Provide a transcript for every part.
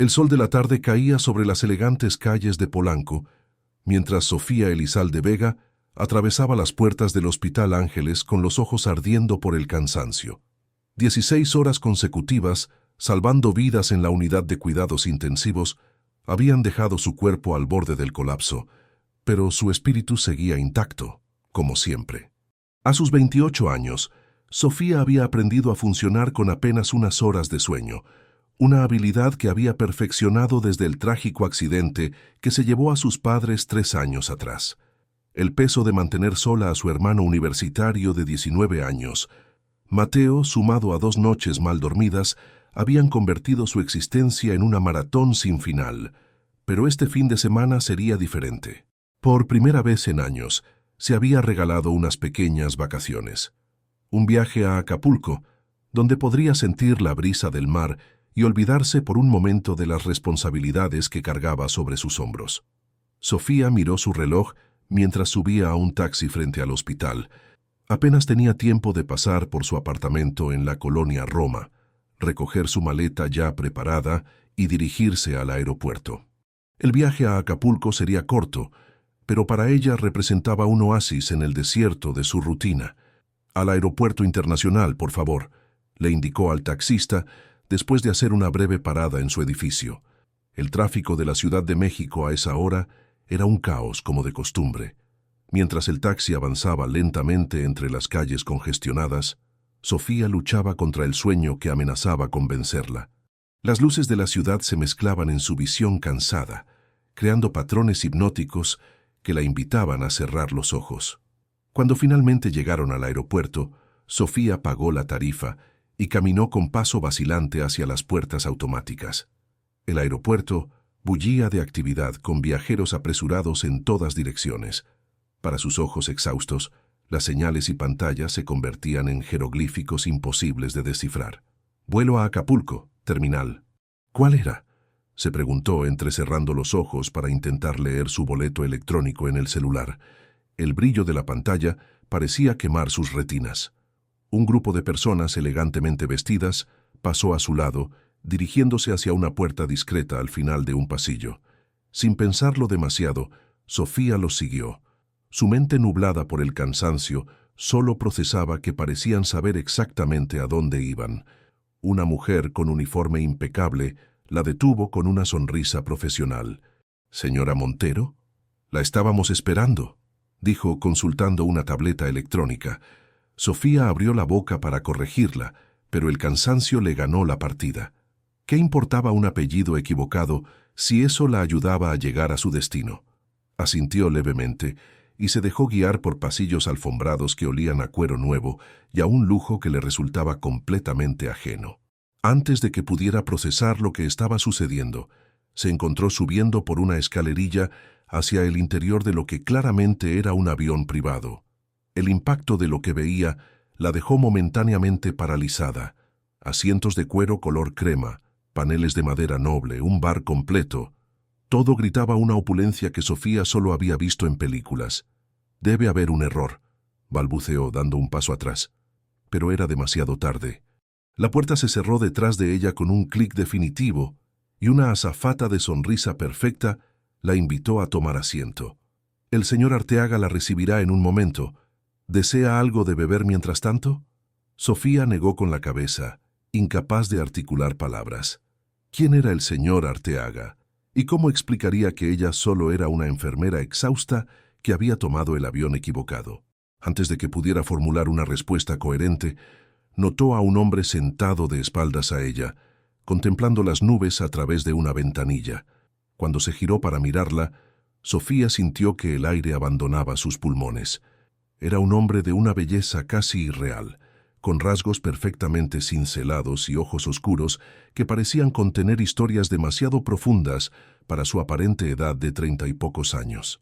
El sol de la tarde caía sobre las elegantes calles de Polanco, mientras Sofía Elizalde Vega atravesaba las puertas del Hospital Ángeles con los ojos ardiendo por el cansancio. 16 horas consecutivas, salvando vidas en la unidad de cuidados intensivos, habían dejado su cuerpo al borde del colapso, pero su espíritu seguía intacto, como siempre. A sus 28 años, Sofía había aprendido a funcionar con apenas unas horas de sueño, una habilidad que había perfeccionado desde el trágico accidente que se llevó a sus padres 3 años atrás. El peso de mantener sola a su hermano universitario de 19 años, Mateo, sumado a 2 noches mal dormidas, habían convertido su existencia en una maratón sin final, pero este fin de semana sería diferente. Por primera vez en años, se había regalado unas pequeñas vacaciones. Un viaje a Acapulco, donde podría sentir la brisa del mar y olvidarse por un momento de las responsabilidades que cargaba sobre sus hombros. Sofía miró su reloj mientras subía a un taxi frente al hospital. Apenas tenía tiempo de pasar por su apartamento en la colonia Roma, recoger su maleta ya preparada y dirigirse al aeropuerto. El viaje a Acapulco sería corto, pero para ella representaba un oasis en el desierto de su rutina. «Al aeropuerto internacional, por favor», le indicó al taxista después de hacer una breve parada en su edificio. El tráfico de la Ciudad de México a esa hora era un caos como de costumbre. Mientras el taxi avanzaba lentamente entre las calles congestionadas, Sofía luchaba contra el sueño que amenazaba con vencerla. Las luces de la ciudad se mezclaban en su visión cansada, creando patrones hipnóticos que la invitaban a cerrar los ojos. Cuando finalmente llegaron al aeropuerto, Sofía pagó la tarifa y caminó con paso vacilante hacia las puertas automáticas. El aeropuerto bullía de actividad con viajeros apresurados en todas direcciones. Para sus ojos exhaustos, las señales y pantallas se convertían en jeroglíficos imposibles de descifrar. «Vuelo a Acapulco, terminal». «¿Cuál era?», se preguntó entrecerrando los ojos para intentar leer su boleto electrónico en el celular. El brillo de la pantalla parecía quemar sus retinas. Un grupo de personas elegantemente vestidas pasó a su lado, dirigiéndose hacia una puerta discreta al final de un pasillo. Sin pensarlo demasiado, Sofía los siguió. Su mente nublada por el cansancio solo procesaba que parecían saber exactamente a dónde iban. Una mujer con uniforme impecable la detuvo con una sonrisa profesional. «¿Señora Montero? La estábamos esperando», dijo consultando una tableta electrónica. Sofía abrió la boca para corregirla, pero el cansancio le ganó la partida. ¿Qué importaba un apellido equivocado si eso la ayudaba a llegar a su destino? Asintió levemente y se dejó guiar por pasillos alfombrados que olían a cuero nuevo y a un lujo que le resultaba completamente ajeno. Antes de que pudiera procesar lo que estaba sucediendo, se encontró subiendo por una escalerilla hacia el interior de lo que claramente era un avión privado. El impacto de lo que veía la dejó momentáneamente paralizada. Asientos de cuero color crema, paneles de madera noble, un bar completo. Todo gritaba una opulencia que Sofía solo había visto en películas. «Debe haber un error», balbuceó dando un paso atrás. Pero era demasiado tarde. La puerta se cerró detrás de ella con un clic definitivo y una azafata de sonrisa perfecta la invitó a tomar asiento. «El señor Arteaga la recibirá en un momento. ¿Desea algo de beber mientras tanto?». Sofía negó con la cabeza, incapaz de articular palabras. ¿Quién era el señor Arteaga? ¿Y cómo explicaría que ella solo era una enfermera exhausta que había tomado el avión equivocado? Antes de que pudiera formular una respuesta coherente, notó a un hombre sentado de espaldas a ella, contemplando las nubes a través de una ventanilla. Cuando se giró para mirarla, Sofía sintió que el aire abandonaba sus pulmones. Era un hombre de una belleza casi irreal, con rasgos perfectamente cincelados y ojos oscuros que parecían contener historias demasiado profundas para su aparente edad de 30 y pocos años.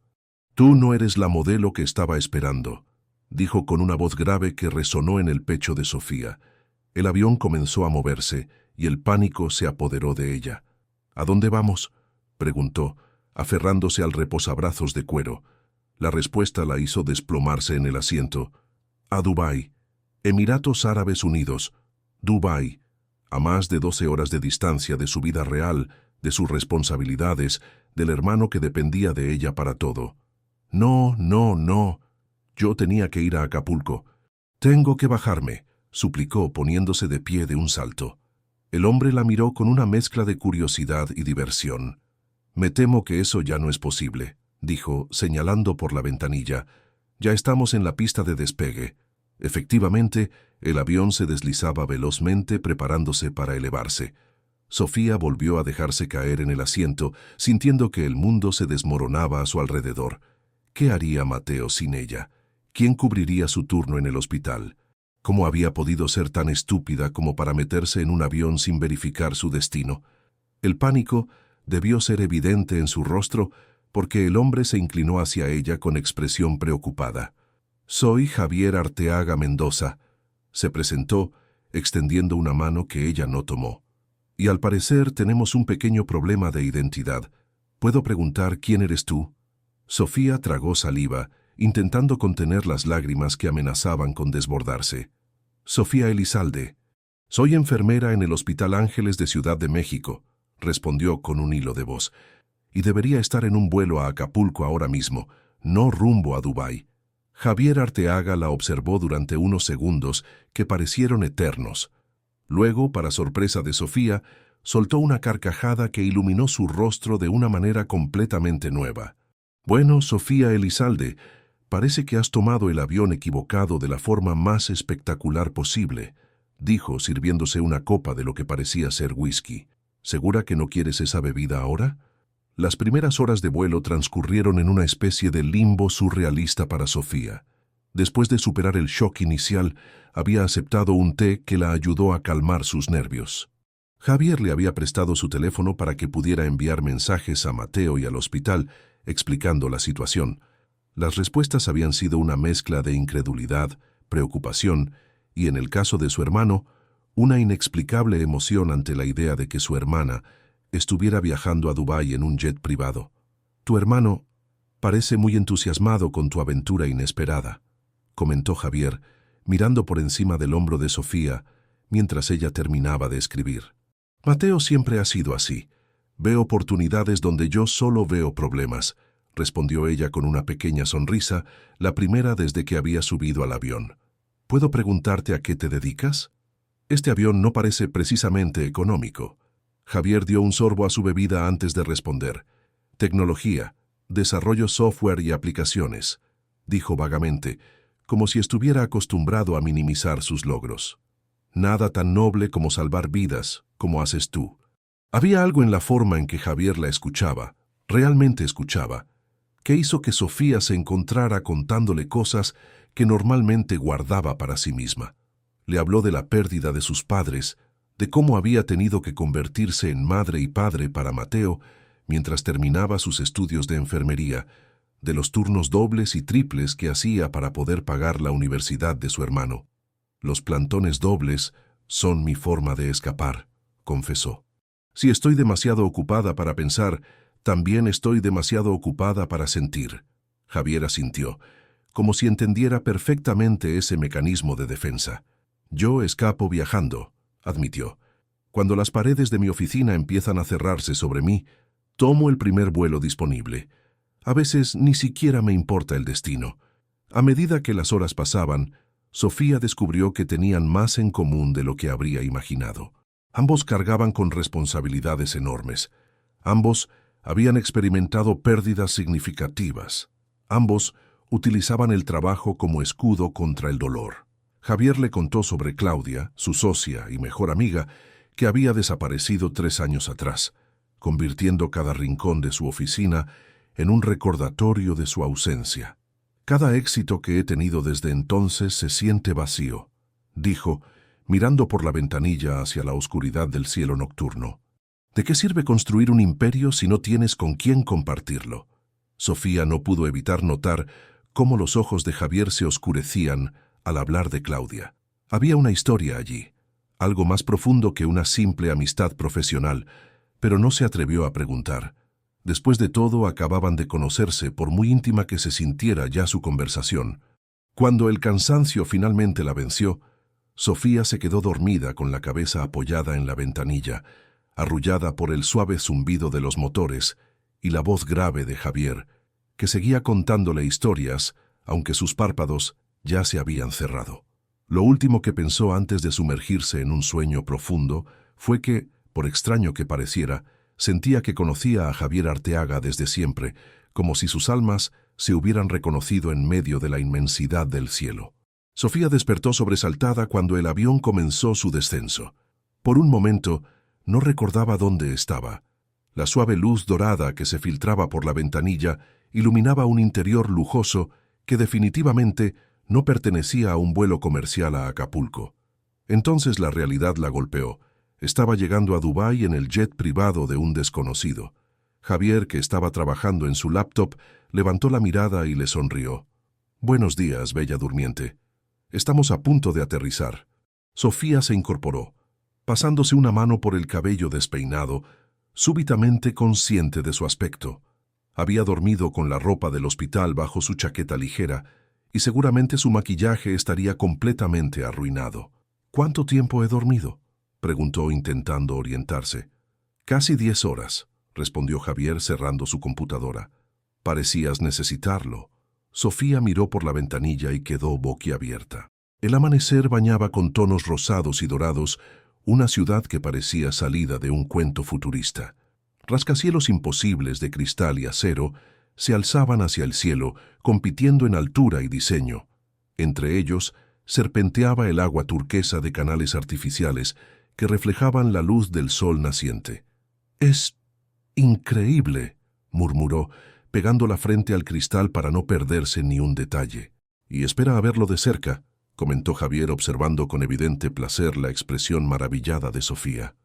«Tú no eres la modelo que estaba esperando», dijo con una voz grave que resonó en el pecho de Sofía. El avión comenzó a moverse y el pánico se apoderó de ella. «¿A dónde vamos?», preguntó, aferrándose al reposabrazos de cuero. La respuesta la hizo desplomarse en el asiento. «A Dubái, Emiratos Árabes Unidos, Dubái», a más de 12 horas de distancia de su vida real, de sus responsabilidades, del hermano que dependía de ella para todo. No, no, no. Yo tenía que ir a Acapulco. Tengo que bajarme, suplicó poniéndose de pie de un salto. El hombre la miró con una mezcla de curiosidad y diversión. Me temo que eso ya no es posible, dijo, señalando por la ventanilla. Ya estamos en la pista de despegue. Efectivamente, el avión se deslizaba velozmente preparándose para elevarse. Sofía volvió a dejarse caer en el asiento, sintiendo que el mundo se desmoronaba a su alrededor. ¿Qué haría Mateo sin ella? ¿Quién cubriría su turno en el hospital? ¿Cómo había podido ser tan estúpida como para meterse en un avión sin verificar su destino? El pánico debió ser evidente en su rostro porque el hombre se inclinó hacia ella con expresión preocupada. «Soy Javier Arteaga Mendoza», se presentó, extendiendo una mano que ella no tomó. «Y al parecer tenemos un pequeño problema de identidad. ¿Puedo preguntar quién eres tú?» Sofía tragó saliva, intentando contener las lágrimas que amenazaban con desbordarse. «Sofía Elizalde. Soy enfermera en el Hospital Ángeles de Ciudad de México», respondió con un hilo de voz. «Y debería estar en un vuelo a Acapulco ahora mismo, no rumbo a Dubái». Javier Arteaga la observó durante unos segundos que parecieron eternos. Luego, para sorpresa de Sofía, soltó una carcajada que iluminó su rostro de una manera completamente nueva. «Bueno, Sofía Elizalde, parece que has tomado el avión equivocado de la forma más espectacular posible», dijo, sirviéndose una copa de lo que parecía ser whisky. «¿Segura que no quieres esa bebida ahora?» Las primeras horas de vuelo transcurrieron en una especie de limbo surrealista para Sofía. Después de superar el shock inicial, había aceptado un té que la ayudó a calmar sus nervios. Javier le había prestado su teléfono para que pudiera enviar mensajes a Mateo y al hospital, explicando la situación. Las respuestas habían sido una mezcla de incredulidad, preocupación y, en el caso de su hermano, una inexplicable emoción ante la idea de que su hermana estuviera viajando a Dubái en un jet privado. «Tu hermano parece muy entusiasmado con tu aventura inesperada», comentó Javier, mirando por encima del hombro de Sofía, mientras ella terminaba de escribir. «Mateo siempre ha sido así. Ve oportunidades donde yo solo veo problemas», respondió ella con una pequeña sonrisa, la primera desde que había subido al avión. «¿Puedo preguntarte a qué te dedicas? Este avión no parece precisamente económico». Javier dio un sorbo a su bebida antes de responder. «Tecnología, desarrollo software y aplicaciones», dijo vagamente, como si estuviera acostumbrado a minimizar sus logros. «Nada tan noble como salvar vidas, como haces tú». Había algo en la forma en que Javier la escuchaba, realmente escuchaba, que hizo que Sofía se encontrara contándole cosas que normalmente guardaba para sí misma. Le habló de la pérdida de sus padres, de cómo había tenido que convertirse en madre y padre para Mateo mientras terminaba sus estudios de enfermería, de los turnos dobles y triples que hacía para poder pagar la universidad de su hermano. «Los plantones dobles son mi forma de escapar», confesó. «Si estoy demasiado ocupada para pensar, también estoy demasiado ocupada para sentir». Javier asintió, como si entendiera perfectamente ese mecanismo de defensa. «Yo escapo viajando», admitió. «Cuando las paredes de mi oficina empiezan a cerrarse sobre mí, tomo el primer vuelo disponible. A veces ni siquiera me importa el destino». A medida que las horas pasaban, Sofía descubrió que tenían más en común de lo que habría imaginado. Ambos cargaban con responsabilidades enormes. Ambos habían experimentado pérdidas significativas. Ambos utilizaban el trabajo como escudo contra el dolor. Javier le contó sobre Claudia, su socia y mejor amiga, que había desaparecido 3 años atrás, convirtiendo cada rincón de su oficina en un recordatorio de su ausencia. «Cada éxito que he tenido desde entonces se siente vacío», dijo, mirando por la ventanilla hacia la oscuridad del cielo nocturno. «¿De qué sirve construir un imperio si no tienes con quién compartirlo?» Sofía no pudo evitar notar cómo los ojos de Javier se oscurecían al hablar de Claudia. Había una historia allí, algo más profundo que una simple amistad profesional, pero no se atrevió a preguntar. Después de todo, acababan de conocerse, por muy íntima que se sintiera ya su conversación. Cuando el cansancio finalmente la venció, Sofía se quedó dormida con la cabeza apoyada en la ventanilla, arrullada por el suave zumbido de los motores y la voz grave de Javier, que seguía contándole historias, aunque sus párpados ya se habían cerrado. Lo último que pensó antes de sumergirse en un sueño profundo fue que, por extraño que pareciera, sentía que conocía a Javier Arteaga desde siempre, como si sus almas se hubieran reconocido en medio de la inmensidad del cielo. Sofía despertó sobresaltada cuando el avión comenzó su descenso. Por un momento, no recordaba dónde estaba. La suave luz dorada que se filtraba por la ventanilla iluminaba un interior lujoso que definitivamente no pertenecía a un vuelo comercial a Acapulco. Entonces la realidad la golpeó. Estaba llegando a Dubái en el jet privado de un desconocido. Javier, que estaba trabajando en su laptop, levantó la mirada y le sonrió. «Buenos días, bella durmiente. Estamos a punto de aterrizar». Sofía se incorporó, pasándose una mano por el cabello despeinado, súbitamente consciente de su aspecto. Había dormido con la ropa del hospital bajo su chaqueta ligera y seguramente su maquillaje estaría completamente arruinado. «¿Cuánto tiempo he dormido?», preguntó intentando orientarse. «Casi 10 horas», respondió Javier cerrando su computadora. «Parecías necesitarlo». Sofía miró por la ventanilla y quedó boquiabierta. El amanecer bañaba con tonos rosados y dorados una ciudad que parecía salida de un cuento futurista. Rascacielos imposibles de cristal y acero se alzaban hacia el cielo, compitiendo en altura y diseño. Entre ellos, serpenteaba el agua turquesa de canales artificiales que reflejaban la luz del sol naciente. «Es increíble», murmuró, pegando la frente al cristal para no perderse ni un detalle. «Y espera a verlo de cerca», comentó Javier observando con evidente placer la expresión maravillada de Sofía.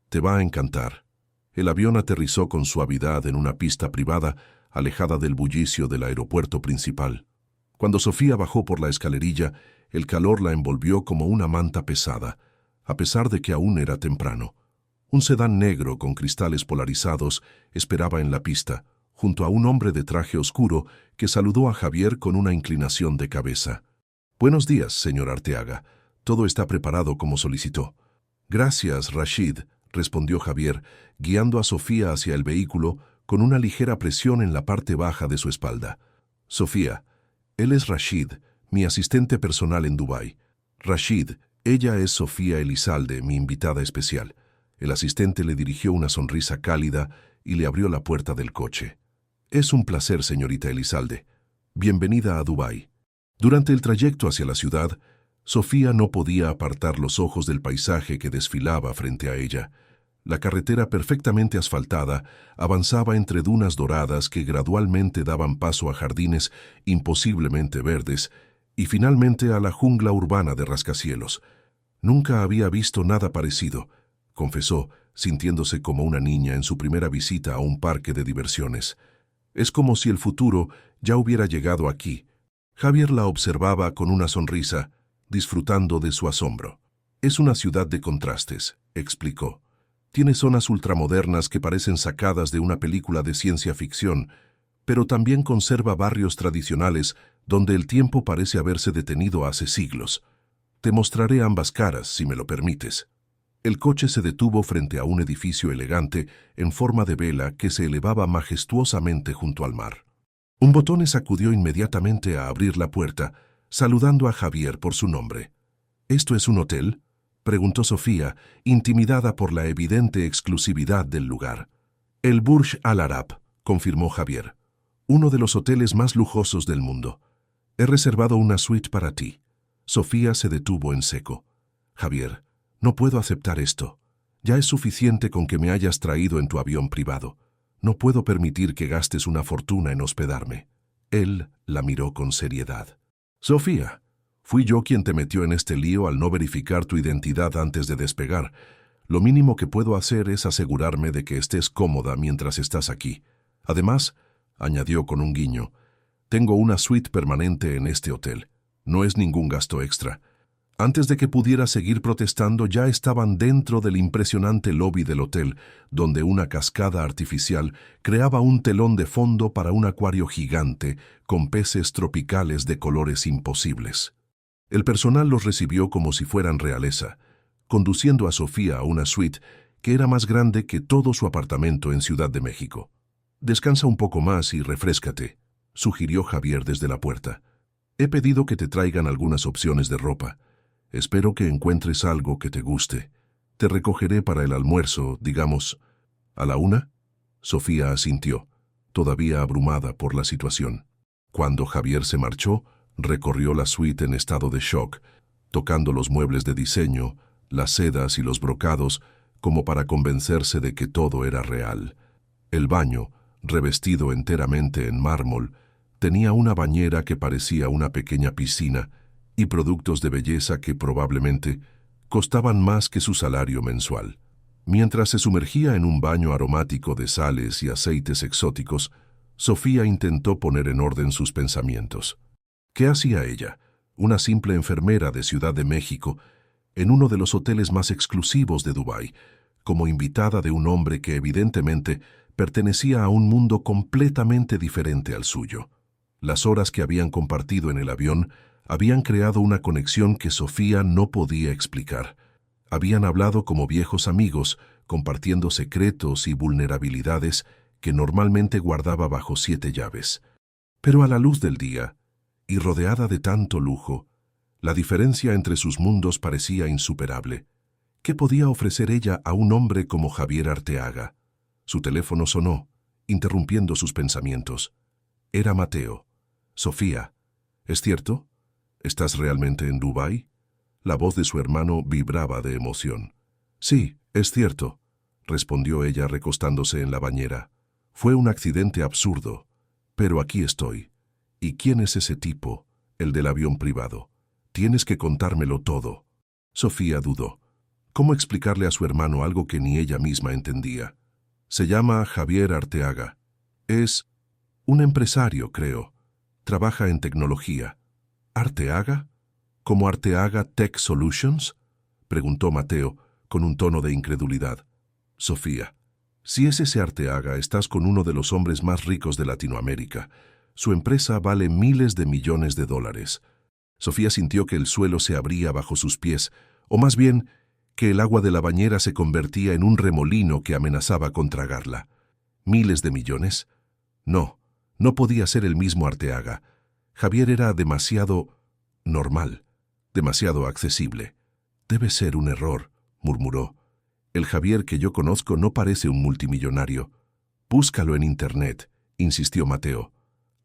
«Te va a encantar». El avión aterrizó con suavidad en una pista privada, alejada del bullicio del aeropuerto principal. Cuando Sofía bajó por la escalerilla, el calor la envolvió como una manta pesada, a pesar de que aún era temprano. Un sedán negro con cristales polarizados esperaba en la pista, junto a un hombre de traje oscuro que saludó a Javier con una inclinación de cabeza. «Buenos días, señor Arteaga. Todo está preparado como solicitó». «Gracias, Rashid», respondió Javier, guiando a Sofía hacia el vehículo con una ligera presión en la parte baja de su espalda. «Sofía, él es Rashid, mi asistente personal en Dubái. Rashid, ella es Sofía Elizalde, mi invitada especial». El asistente le dirigió una sonrisa cálida y le abrió la puerta del coche. «Es un placer, señorita Elizalde. Bienvenida a Dubái». Durante el trayecto hacia la ciudad, Sofía no podía apartar los ojos del paisaje que desfilaba frente a ella. La carretera perfectamente asfaltada avanzaba entre dunas doradas que gradualmente daban paso a jardines imposiblemente verdes y finalmente a la jungla urbana de rascacielos. «Nunca había visto nada parecido», confesó, sintiéndose como una niña en su primera visita a un parque de diversiones. «Es como si el futuro ya hubiera llegado aquí». Javier la observaba con una sonrisa, disfrutando de su asombro. «Es una ciudad de contrastes», explicó. «Tiene zonas ultramodernas que parecen sacadas de una película de ciencia ficción, pero también conserva barrios tradicionales donde el tiempo parece haberse detenido hace siglos. Te mostraré ambas caras, si me lo permites». El coche se detuvo frente a un edificio elegante en forma de vela que se elevaba majestuosamente junto al mar. Un botones acudió inmediatamente a abrir la puerta, saludando a Javier por su nombre. «¿Esto es un hotel?», preguntó Sofía, intimidada por la evidente exclusividad del lugar. «El Burj Al Arab», confirmó Javier. «Uno de los hoteles más lujosos del mundo. He reservado una suite para ti». Sofía se detuvo en seco. «Javier, no puedo aceptar esto. Ya es suficiente con que me hayas traído en tu avión privado. No puedo permitir que gastes una fortuna en hospedarme». Él la miró con seriedad. «Sofía, fui yo quien te metió en este lío al no verificar tu identidad antes de despegar. Lo mínimo que puedo hacer es asegurarme de que estés cómoda mientras estás aquí. Además», añadió con un guiño, «tengo una suite permanente en este hotel. No es ningún gasto extra». Antes de que pudiera seguir protestando, ya estaban dentro del impresionante lobby del hotel, donde una cascada artificial creaba un telón de fondo para un acuario gigante con peces tropicales de colores imposibles. El personal los recibió como si fueran realeza, conduciendo a Sofía a una suite que era más grande que todo su apartamento en Ciudad de México. «Descansa un poco más y refréscate», sugirió Javier desde la puerta. «He pedido que te traigan algunas opciones de ropa. Espero que encuentres algo que te guste. Te recogeré para el almuerzo, digamos, ¿a la 1?». Sofía asintió, todavía abrumada por la situación. Cuando Javier se marchó, recorrió la suite en estado de shock, tocando los muebles de diseño, las sedas y los brocados, como para convencerse de que todo era real. El baño, revestido enteramente en mármol, tenía una bañera que parecía una pequeña piscina y productos de belleza que probablemente costaban más que su salario mensual. Mientras se sumergía en un baño aromático de sales y aceites exóticos, Sofía intentó poner en orden sus pensamientos. ¿Qué hacía ella, una simple enfermera de Ciudad de México, en uno de los hoteles más exclusivos de Dubái, como invitada de un hombre que evidentemente pertenecía a un mundo completamente diferente al suyo? Las horas que habían compartido en el avión habían creado una conexión que Sofía no podía explicar. Habían hablado como viejos amigos, compartiendo secretos y vulnerabilidades que normalmente guardaba bajo 7 llaves. Pero a la luz del día, y rodeada de tanto lujo, la diferencia entre sus mundos parecía insuperable. ¿Qué podía ofrecer ella a un hombre como Javier Arteaga? Su teléfono sonó, interrumpiendo sus pensamientos. Era Mateo. «Sofía, ¿es cierto? ¿Estás realmente en Dubái?». La voz de su hermano vibraba de emoción. «Sí, es cierto», respondió ella recostándose en la bañera. «Fue un accidente absurdo, pero aquí estoy. ¿Y quién es ese tipo, el del avión privado? Tienes que contármelo todo». Sofía dudó. ¿Cómo explicarle a su hermano algo que ni ella misma entendía? «Se llama Javier Arteaga. Es un empresario, creo. Trabaja en tecnología». «¿Arteaga? ¿Como Arteaga Tech Solutions?», preguntó Mateo, con un tono de incredulidad. «Sofía, si es ese Arteaga, estás con uno de los hombres más ricos de Latinoamérica. Su empresa vale miles de millones de dólares». Sofía sintió que el suelo se abría bajo sus pies, o más bien, que el agua de la bañera se convertía en un remolino que amenazaba con tragarla. ¿Miles de millones? No, no podía ser el mismo Arteaga. Javier era demasiado normal, demasiado accesible. «Debe ser un error», murmuró. «El Javier que yo conozco no parece un multimillonario». «Búscalo en Internet», insistió Mateo.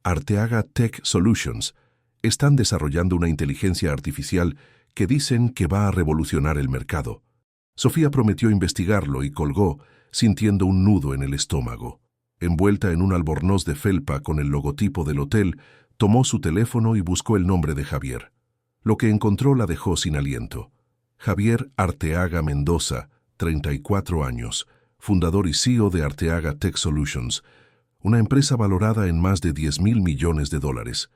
«Arteaga Tech Solutions. Están desarrollando una inteligencia artificial que dicen que va a revolucionar el mercado». Sofía prometió investigarlo y colgó, sintiendo un nudo en el estómago. Envuelta en un albornoz de felpa con el logotipo del hotel, tomó su teléfono y buscó el nombre de Javier. Lo que encontró la dejó sin aliento. Javier Arteaga Mendoza, 34 años, fundador y CEO de Arteaga Tech Solutions, una empresa valorada en más de 10.000 millones de dólares.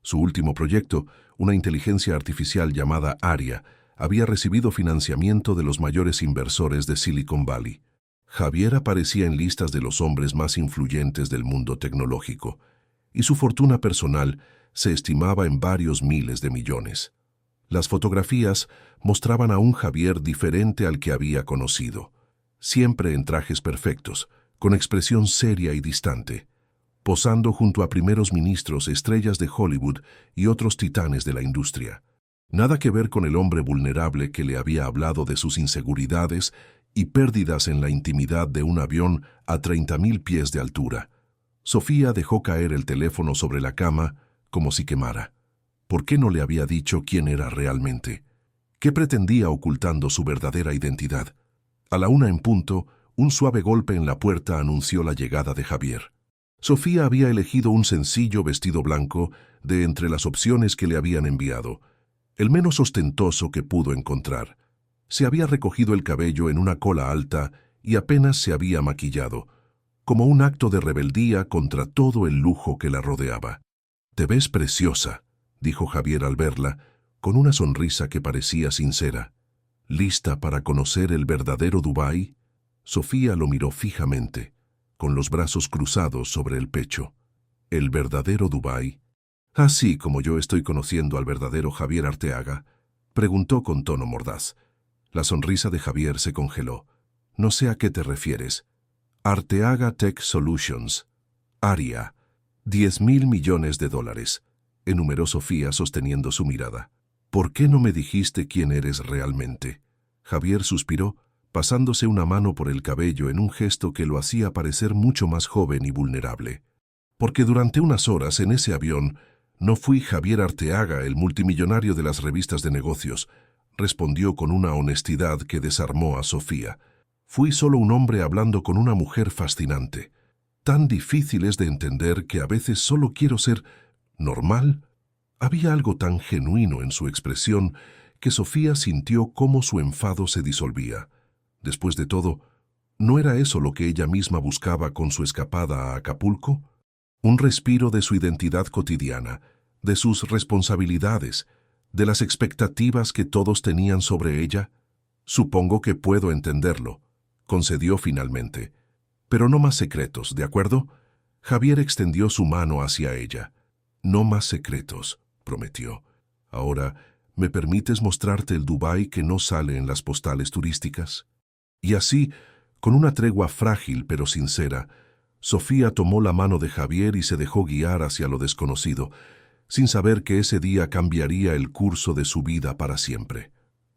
Su último proyecto, una inteligencia artificial llamada Aria, había recibido financiamiento de los mayores inversores de Silicon Valley. Javier aparecía en listas de los hombres más influyentes del mundo tecnológico, y su fortuna personal se estimaba en varios miles de millones. Las fotografías mostraban a un Javier diferente al que había conocido, siempre en trajes perfectos, con expresión seria y distante, posando junto a primeros ministros, estrellas de Hollywood y otros titanes de la industria. Nada que ver con el hombre vulnerable que le había hablado de sus inseguridades y pérdidas en la intimidad de un avión a 30.000 pies de altura. Sofía dejó caer el teléfono sobre la cama como si quemara. ¿Por qué no le había dicho quién era realmente? ¿Qué pretendía ocultando su verdadera identidad? A la 1 en punto, un suave golpe en la puerta anunció la llegada de Javier. Sofía había elegido un sencillo vestido blanco de entre las opciones que le habían enviado, el menos ostentoso que pudo encontrar. Se había recogido el cabello en una cola alta y apenas se había maquillado, como un acto de rebeldía contra todo el lujo que la rodeaba. «Te ves preciosa», dijo Javier al verla, con una sonrisa que parecía sincera. «¿Lista para conocer el verdadero Dubái?». Sofía lo miró fijamente, con los brazos cruzados sobre el pecho. «¿El verdadero Dubái? ¿Así como yo estoy conociendo al verdadero Javier Arteaga?», preguntó con tono mordaz. La sonrisa de Javier se congeló. No sé a qué te refieres. Arteaga Tech Solutions. ARIA. 10.000 millones de dólares, enumeró Sofía sosteniendo su mirada. ¿Por qué no me dijiste quién eres realmente? Javier suspiró, pasándose una mano por el cabello en un gesto que lo hacía parecer mucho más joven y vulnerable. Porque durante unas horas en ese avión no fui Javier Arteaga, el multimillonario de las revistas de negocios, respondió con una honestidad que desarmó a Sofía. Fui solo un hombre hablando con una mujer fascinante. Tan difícil es de entender que a veces solo quiero ser normal. Había algo tan genuino en su expresión que Sofía sintió cómo su enfado se disolvía. Después de todo, ¿no era eso lo que ella misma buscaba con su escapada a Acapulco? Un respiro de su identidad cotidiana, de sus responsabilidades, de las expectativas que todos tenían sobre ella. Supongo que puedo entenderlo, concedió finalmente. Pero no más secretos, ¿de acuerdo? Javier extendió su mano hacia ella. No más secretos, prometió. Ahora, ¿me permites mostrarte el Dubái que no sale en las postales turísticas? Y así, con una tregua frágil pero sincera, Sofía tomó la mano de Javier y se dejó guiar hacia lo desconocido, sin saber que ese día cambiaría el curso de su vida para siempre.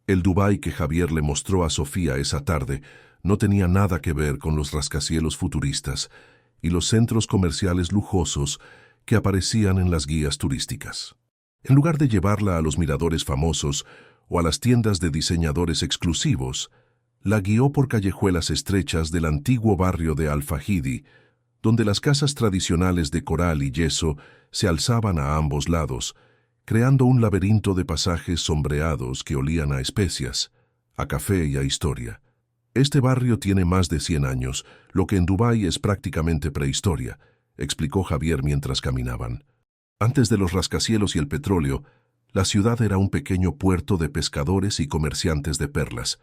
El Dubái que Javier le mostró a Sofía esa tarde no tenía nada que ver con los rascacielos futuristas y los centros comerciales lujosos que aparecían en las guías turísticas. En lugar de llevarla a los miradores famosos o a las tiendas de diseñadores exclusivos, la guió por callejuelas estrechas del antiguo barrio de Al-Fahidi, donde las casas tradicionales de coral y yeso se alzaban a ambos lados, creando un laberinto de pasajes sombreados que olían a especias, a café y a historia. Este barrio tiene más de 100 años, lo que en Dubái es prácticamente prehistoria, explicó Javier mientras caminaban. Antes de los rascacielos y el petróleo, la ciudad era un pequeño puerto de pescadores y comerciantes de perlas.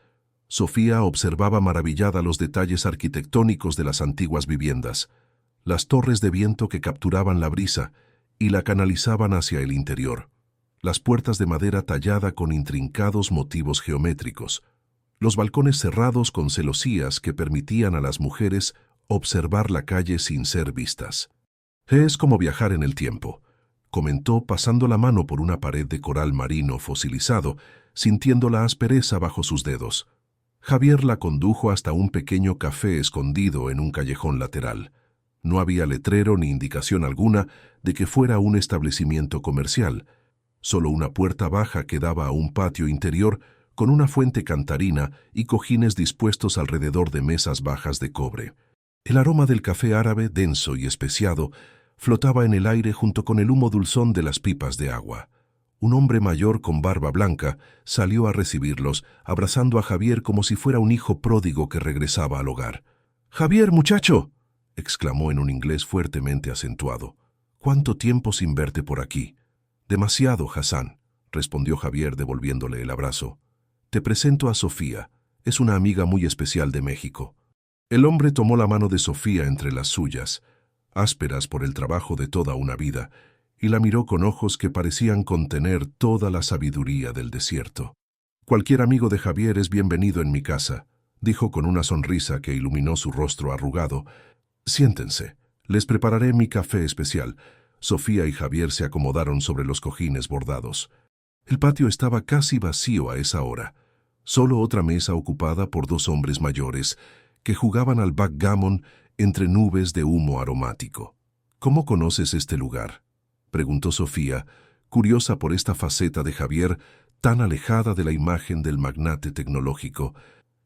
Sofía observaba maravillada los detalles arquitectónicos de las antiguas viviendas, las torres de viento que capturaban la brisa y la canalizaban hacia el interior, las puertas de madera tallada con intrincados motivos geométricos, los balcones cerrados con celosías que permitían a las mujeres observar la calle sin ser vistas. Es como viajar en el tiempo, comentó pasando la mano por una pared de coral marino fosilizado, sintiendo la aspereza bajo sus dedos. Javier la condujo hasta un pequeño café escondido en un callejón lateral. No había letrero ni indicación alguna de que fuera un establecimiento comercial, solo una puerta baja que daba a un patio interior con una fuente cantarina y cojines dispuestos alrededor de mesas bajas de cobre. El aroma del café árabe, denso y especiado, flotaba en el aire junto con el humo dulzón de las pipas de agua. Un hombre mayor con barba blanca salió a recibirlos, abrazando a Javier como si fuera un hijo pródigo que regresaba al hogar. «¡Javier, muchacho!», exclamó en un inglés fuertemente acentuado. «¿Cuánto tiempo sin verte por aquí?» «Demasiado, Hassan», respondió Javier devolviéndole el abrazo. «Te presento a Sofía. Es una amiga muy especial de México». El hombre tomó la mano de Sofía entre las suyas, ásperas por el trabajo de toda una vida, y la miró con ojos que parecían contener toda la sabiduría del desierto. «Cualquier amigo de Javier es bienvenido en mi casa», dijo con una sonrisa que iluminó su rostro arrugado. «Siéntense, les prepararé mi café especial». Sofía y Javier se acomodaron sobre los cojines bordados. El patio estaba casi vacío a esa hora, solo otra mesa ocupada por dos hombres mayores que jugaban al backgammon entre nubes de humo aromático. «¿Cómo conoces este lugar?», preguntó Sofía, curiosa por esta faceta de Javier tan alejada de la imagen del magnate tecnológico.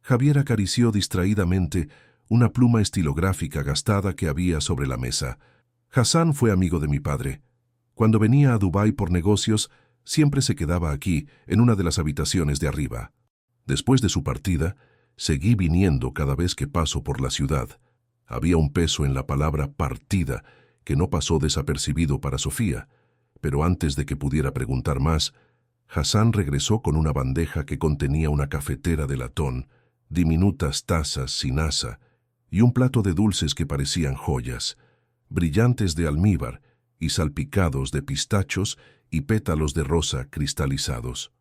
Javier acarició distraídamente una pluma estilográfica gastada que había sobre la mesa. «Hassan fue amigo de mi padre. Cuando venía a Dubái por negocios, siempre se quedaba aquí, en una de las habitaciones de arriba. Después de su partida, seguí viniendo cada vez que paso por la ciudad». Había un peso en la palabra partida que no pasó desapercibido para Sofía, pero antes de que pudiera preguntar más, Hassan regresó con una bandeja que contenía una cafetera de latón, diminutas tazas sin asa y un plato de dulces que parecían joyas, brillantes de almíbar y salpicados de pistachos y pétalos de rosa cristalizados.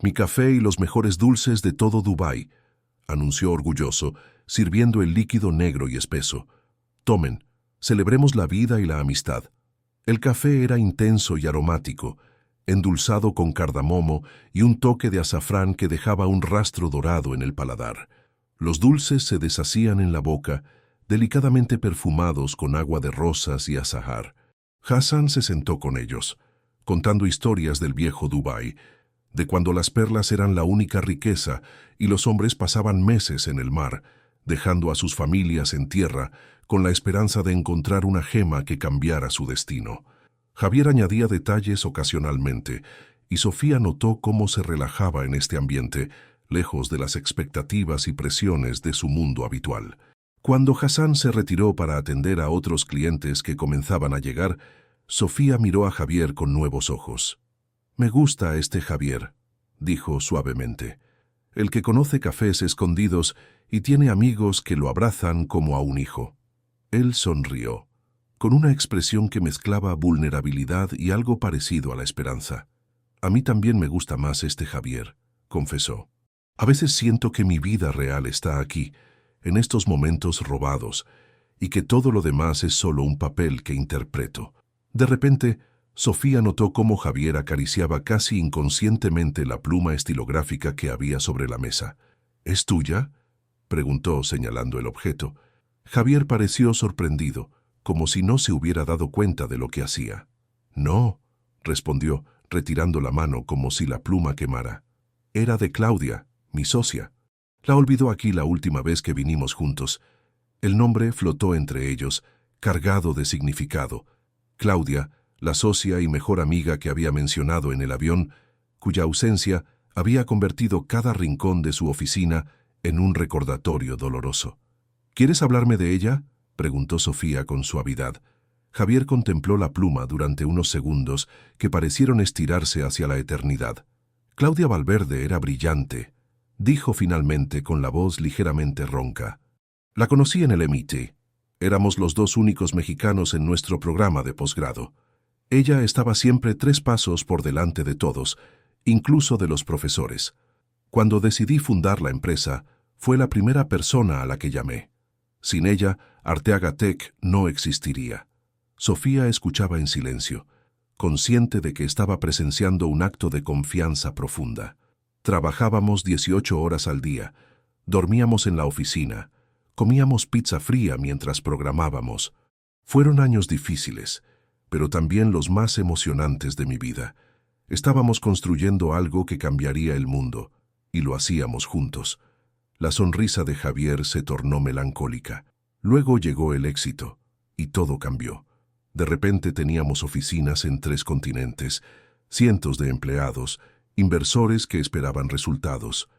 «Mi café y los mejores dulces de todo Dubái», anunció orgulloso, sirviendo el líquido negro y espeso. «Tomen, celebremos la vida y la amistad». El café era intenso y aromático, endulzado con cardamomo y un toque de azafrán que dejaba un rastro dorado en el paladar. Los dulces se deshacían en la boca, delicadamente perfumados con agua de rosas y azahar. Hassan se sentó con ellos, contando historias del viejo Dubái, de cuando las perlas eran la única riqueza y los hombres pasaban meses en el mar, dejando a sus familias en tierra con la esperanza de encontrar una gema que cambiara su destino. Javier añadía detalles ocasionalmente, y Sofía notó cómo se relajaba en este ambiente, lejos de las expectativas y presiones de su mundo habitual. Cuando Hassan se retiró para atender a otros clientes que comenzaban a llegar, Sofía miró a Javier con nuevos ojos. «Me gusta este Javier», dijo suavemente, «el que conoce cafés escondidos y tiene amigos que lo abrazan como a un hijo». Él sonrió, con una expresión que mezclaba vulnerabilidad y algo parecido a la esperanza. «A mí también me gusta más este Javier», confesó. «A veces siento que mi vida real está aquí, en estos momentos robados, y que todo lo demás es solo un papel que interpreto». De repente, Sofía notó cómo Javier acariciaba casi inconscientemente la pluma estilográfica que había sobre la mesa. «¿Es tuya?», preguntó señalando el objeto. Javier pareció sorprendido, como si no se hubiera dado cuenta de lo que hacía. «No», respondió, retirando la mano como si la pluma quemara. «Era de Claudia, mi socia. La olvidó aquí la última vez que vinimos juntos». El nombre flotó entre ellos, cargado de significado. Claudia, la socia y mejor amiga que había mencionado en el avión, cuya ausencia había convertido cada rincón de su oficina en un recordatorio doloroso. «¿Quieres hablarme de ella?», preguntó Sofía con suavidad. Javier contempló la pluma durante unos segundos que parecieron estirarse hacia la eternidad. «Claudia Valverde era brillante», dijo finalmente con la voz ligeramente ronca. «La conocí en el MIT. Éramos los dos únicos mexicanos en nuestro programa de posgrado. Ella estaba siempre 3 pasos por delante de todos, incluso de los profesores. Cuando decidí fundar la empresa, fue la primera persona a la que llamé. Sin ella, Arteaga Tech no existiría». Sofía escuchaba en silencio, consciente de que estaba presenciando un acto de confianza profunda. Trabajábamos 18 horas al día, dormíamos en la oficina, comíamos pizza fría mientras programábamos. Fueron años difíciles, pero también los más emocionantes de mi vida. Estábamos construyendo algo que cambiaría el mundo, y lo hacíamos juntos. La sonrisa de Javier se tornó melancólica. Luego llegó el éxito, y todo cambió. De repente teníamos oficinas en 3 continentes, cientos de empleados, inversores que esperaban resultados.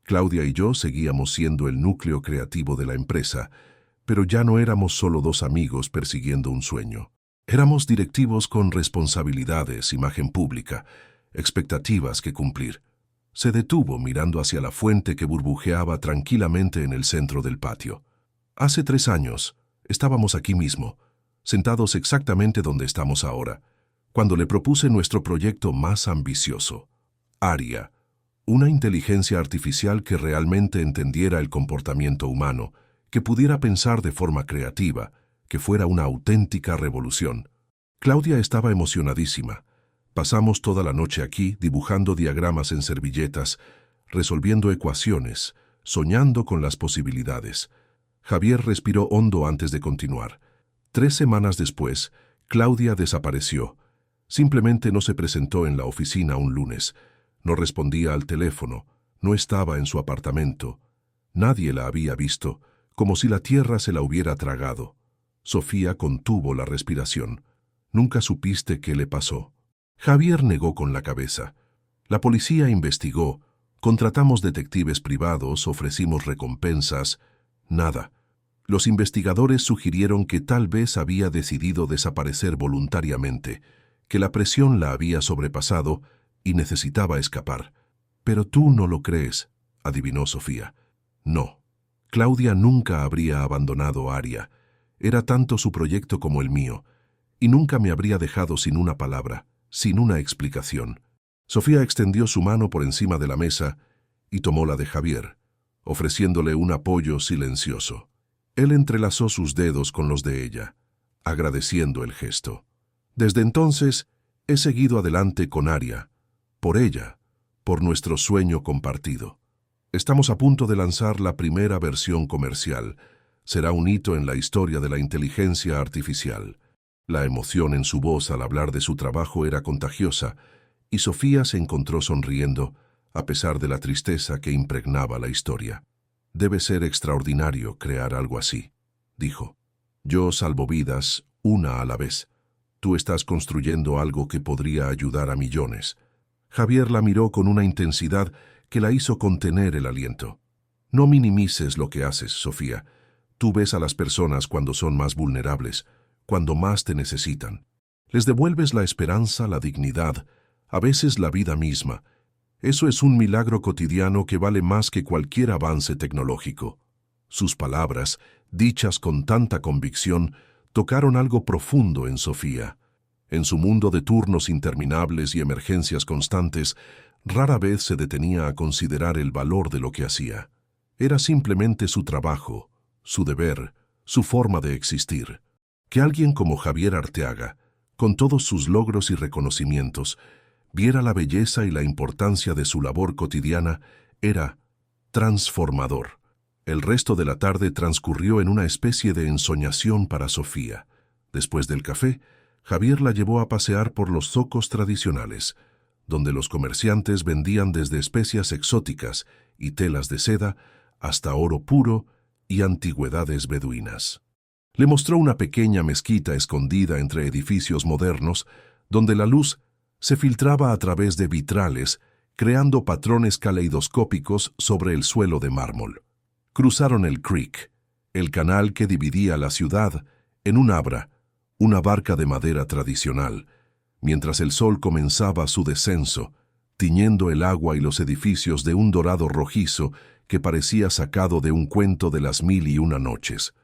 Claudia y yo seguíamos siendo el núcleo creativo de la empresa, pero ya no éramos solo 2 amigos persiguiendo un sueño. Éramos directivos con responsabilidades, imagen pública, expectativas que cumplir. Se detuvo mirando hacia la fuente que burbujeaba tranquilamente en el centro del patio. «Hace 3 años, estábamos aquí mismo, sentados exactamente donde estamos ahora, cuando le propuse nuestro proyecto más ambicioso, Aria, una inteligencia artificial que realmente entendiera el comportamiento humano, que pudiera pensar de forma creativa, que fuera una auténtica revolución». Claudia estaba emocionadísima. Pasamos toda la noche aquí dibujando diagramas en servilletas, resolviendo ecuaciones, soñando con las posibilidades. Javier respiró hondo antes de continuar. 3 semanas después, Claudia desapareció. Simplemente no se presentó en la oficina un lunes. No respondía al teléfono, no estaba en su apartamento. Nadie la había visto, como si la tierra se la hubiera tragado. Sofía contuvo la respiración. «¿Nunca supiste qué le pasó?». Javier negó con la cabeza. «La policía investigó, contratamos detectives privados, ofrecimos recompensas. Nada. Los investigadores sugirieron que tal vez había decidido desaparecer voluntariamente, que la presión la había sobrepasado y necesitaba escapar. Pero tú no lo crees», adivinó Sofía. «No. Claudia nunca habría abandonado Aria. Era tanto su proyecto como el mío, y nunca me habría dejado sin una palabra, sin una explicación». Sofía extendió su mano por encima de la mesa y tomó la de Javier. ofreciéndole un apoyo silencioso. Él entrelazó sus dedos con los de ella, agradeciendo el gesto. Desde entonces, he seguido adelante con Aria, por ella, por nuestro sueño compartido. Estamos a punto de lanzar la primera versión comercial. Será un hito en la historia de la inteligencia artificial. La emoción en su voz al hablar de su trabajo era contagiosa, y Sofía se encontró sonriendo, a pesar de la tristeza que impregnaba la historia. Debe ser extraordinario crear algo así, dijo. Yo salvo vidas, una a la vez. Tú estás construyendo algo que podría ayudar a millones. Javier la miró con una intensidad que la hizo contener el aliento. No minimices lo que haces, Sofía. Tú ves a las personas cuando son más vulnerables, cuando más te necesitan. Les devuelves la esperanza, la dignidad, a veces la vida misma. Eso es un milagro cotidiano que vale más que cualquier avance tecnológico. Sus palabras, dichas con tanta convicción, tocaron algo profundo en Sofía. En su mundo de turnos interminables y emergencias constantes, rara vez se detenía a considerar el valor de lo que hacía. Era simplemente su trabajo, su deber, su forma de existir. Que alguien como Javier Arteaga, con todos sus logros y reconocimientos, viera la belleza y la importancia de su labor cotidiana, era transformador. El resto de la tarde transcurrió en una especie de ensoñación para Sofía. Después del café, Javier la llevó a pasear por los zocos tradicionales, donde los comerciantes vendían desde especias exóticas y telas de seda hasta oro puro y antigüedades beduinas. Le mostró una pequeña mezquita escondida entre edificios modernos, donde la luz se filtraba a través de vitrales, creando patrones caleidoscópicos sobre el suelo de mármol. Cruzaron el creek, el canal que dividía la ciudad, en un abra, una barca de madera tradicional, mientras el sol comenzaba su descenso, tiñendo el agua y los edificios de un dorado rojizo que parecía sacado de un cuento de las 1001 noches.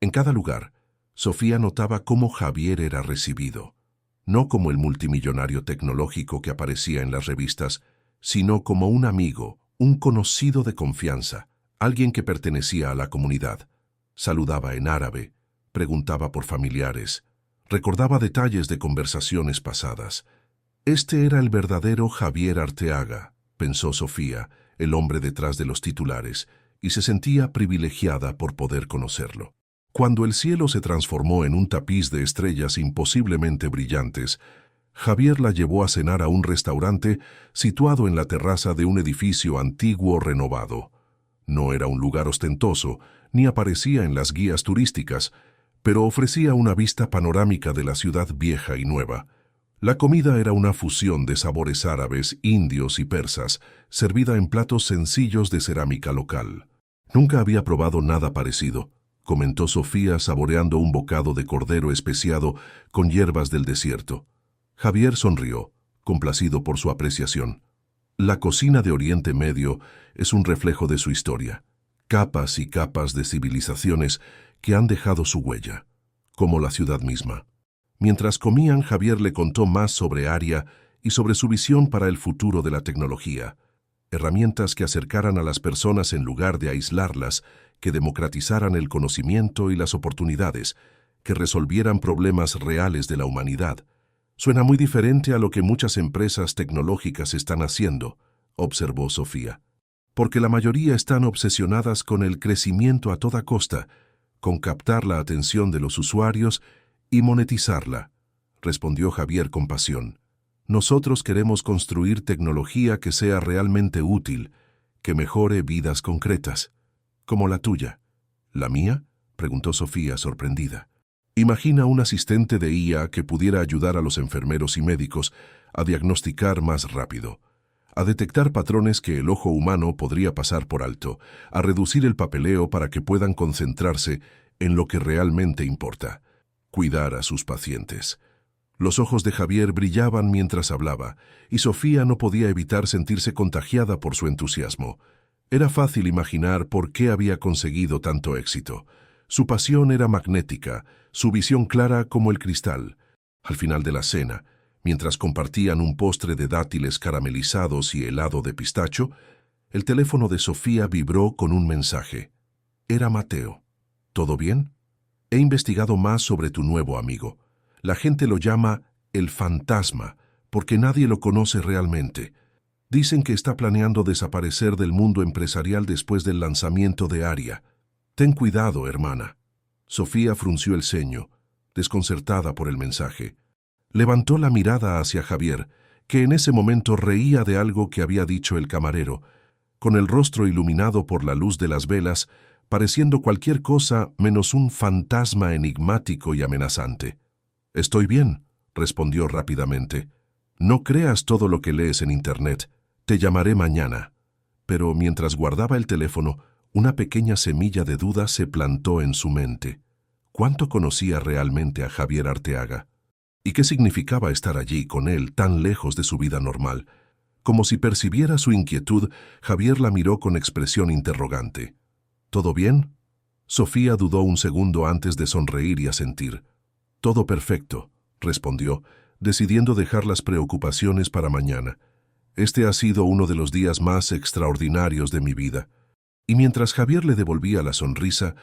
En cada lugar, Sofía notaba cómo Javier era recibido, no como el multimillonario tecnológico que aparecía en las revistas, sino como un amigo, un conocido de confianza, alguien que pertenecía a la comunidad. Saludaba en árabe, preguntaba por familiares, recordaba detalles de conversaciones pasadas. Este era el verdadero Javier Arteaga, pensó Sofía, el hombre detrás de los titulares, y se sentía privilegiada por poder conocerlo. Cuando el cielo se transformó en un tapiz de estrellas imposiblemente brillantes, Javier la llevó a cenar a un restaurante situado en la terraza de un edificio antiguo renovado. No era un lugar ostentoso, ni aparecía en las guías turísticas, pero ofrecía una vista panorámica de la ciudad vieja y nueva. La comida era una fusión de sabores árabes, indios y persas, servida en platos sencillos de cerámica local. Nunca había probado nada parecido, comentó Sofía saboreando un bocado de cordero especiado con hierbas del desierto. Javier sonrió, complacido por su apreciación. La cocina de Oriente Medio es un reflejo de su historia, capas y capas de civilizaciones que han dejado su huella, como la ciudad misma. Mientras comían, Javier le contó más sobre Aria y sobre su visión para el futuro de la tecnología, herramientas que acercaran a las personas en lugar de aislarlas, que democratizaran el conocimiento y las oportunidades, que resolvieran problemas reales de la humanidad. Suena muy diferente a lo que muchas empresas tecnológicas están haciendo, observó Sofía, porque la mayoría están obsesionadas con el crecimiento a toda costa, con captar la atención de los usuarios y monetizarla, respondió Javier con pasión. Nosotros queremos construir tecnología que sea realmente útil, que mejore vidas concretas, como la tuya. ¿La mía?, preguntó Sofía sorprendida. Imagina un asistente de IA que pudiera ayudar a los enfermeros y médicos a diagnosticar más rápido, a detectar patrones que el ojo humano podría pasar por alto, a reducir el papeleo para que puedan concentrarse en lo que realmente importa, cuidar a sus pacientes. Los ojos de Javier brillaban mientras hablaba, y Sofía no podía evitar sentirse contagiada por su entusiasmo. Era fácil imaginar por qué había conseguido tanto éxito. Su pasión era magnética, su visión clara como el cristal. Al final de la cena, mientras compartían un postre de dátiles caramelizados y helado de pistacho, El teléfono de Sofía vibró con un mensaje. Era Mateo. ¿Todo bien? He investigado más sobre tu nuevo amigo. La gente lo llama el fantasma, porque nadie lo conoce realmente. Dicen que está planeando desaparecer del mundo empresarial después del lanzamiento de Aria. Ten cuidado, hermana. Sofía frunció el ceño, desconcertada por el mensaje. Levantó la mirada hacia Javier, que en ese momento reía de algo que había dicho el camarero, con el rostro iluminado por la luz de las velas, pareciendo cualquier cosa menos un fantasma enigmático y amenazante. «Estoy bien», respondió rápidamente. «No creas todo lo que lees en Internet. Te llamaré mañana». Pero mientras guardaba el teléfono, una pequeña semilla de duda se plantó en su mente. ¿Cuánto conocía realmente a Javier Arteaga? ¿Y qué significaba estar allí con él tan lejos de su vida normal? Como si percibiera su inquietud, Javier la miró con expresión interrogante. «¿Todo bien?» Sofía dudó un segundo antes de sonreír y asentir. «Todo perfecto», respondió, decidiendo dejar las preocupaciones para mañana. «Este ha sido uno de los días más extraordinarios de mi vida». Y mientras Javier le devolvía la sonrisa,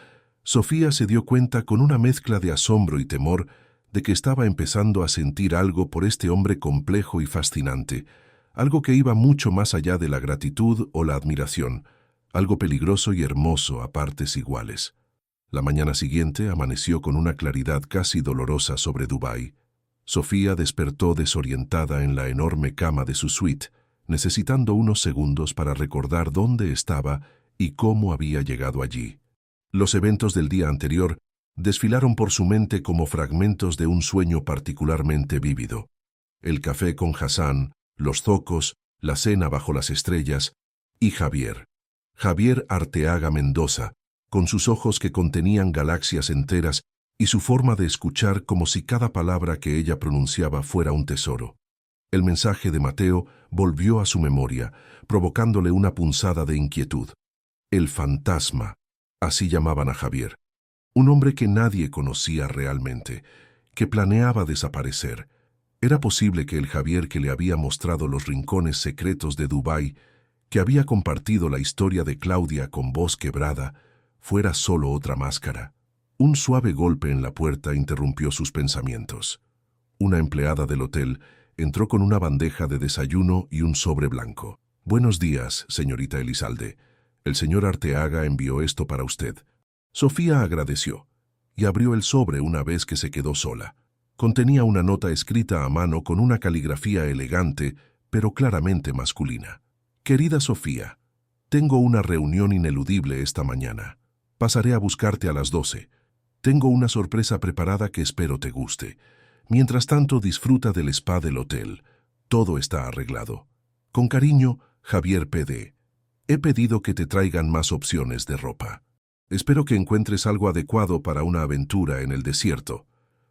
Sofía se dio cuenta con una mezcla de asombro y temor de que estaba empezando a sentir algo por este hombre complejo y fascinante, algo que iba mucho más allá de la gratitud o la admiración, algo peligroso y hermoso a partes iguales. La mañana siguiente amaneció con una claridad casi dolorosa sobre Dubái. Sofía despertó desorientada en la enorme cama de su suite, necesitando unos segundos para recordar dónde estaba y cómo había llegado allí. Los eventos del día anterior desfilaron por su mente como fragmentos de un sueño particularmente vívido. El café con Hassan, los zocos, la cena bajo las estrellas y Javier. Javier Arteaga Mendoza, con sus ojos que contenían galaxias enteras y su forma de escuchar como si cada palabra que ella pronunciaba fuera un tesoro. El mensaje de Mateo volvió a su memoria, provocándole una punzada de inquietud. El fantasma, así llamaban a Javier. Un hombre que nadie conocía realmente, que planeaba desaparecer. Era posible que el Javier que le había mostrado los rincones secretos de Dubái, que había compartido la historia de Claudia con voz quebrada, fuera solo otra máscara. Un suave golpe en la puerta interrumpió sus pensamientos. Una empleada del hotel entró con una bandeja de desayuno y un sobre blanco. «Buenos días, señorita Elizalde. El señor Arteaga envió esto para usted». Sofía agradeció y abrió el sobre una vez que se quedó sola. Contenía una nota escrita a mano con una caligrafía elegante, pero claramente masculina. «Querida Sofía, tengo una reunión ineludible esta mañana. Pasaré a buscarte a las 12. Tengo una sorpresa preparada que espero te guste. Mientras tanto, disfruta del spa del hotel. Todo está arreglado. Con cariño, Javier P.D. He pedido que te traigan más opciones de ropa. Espero que encuentres algo adecuado para una aventura en el desierto».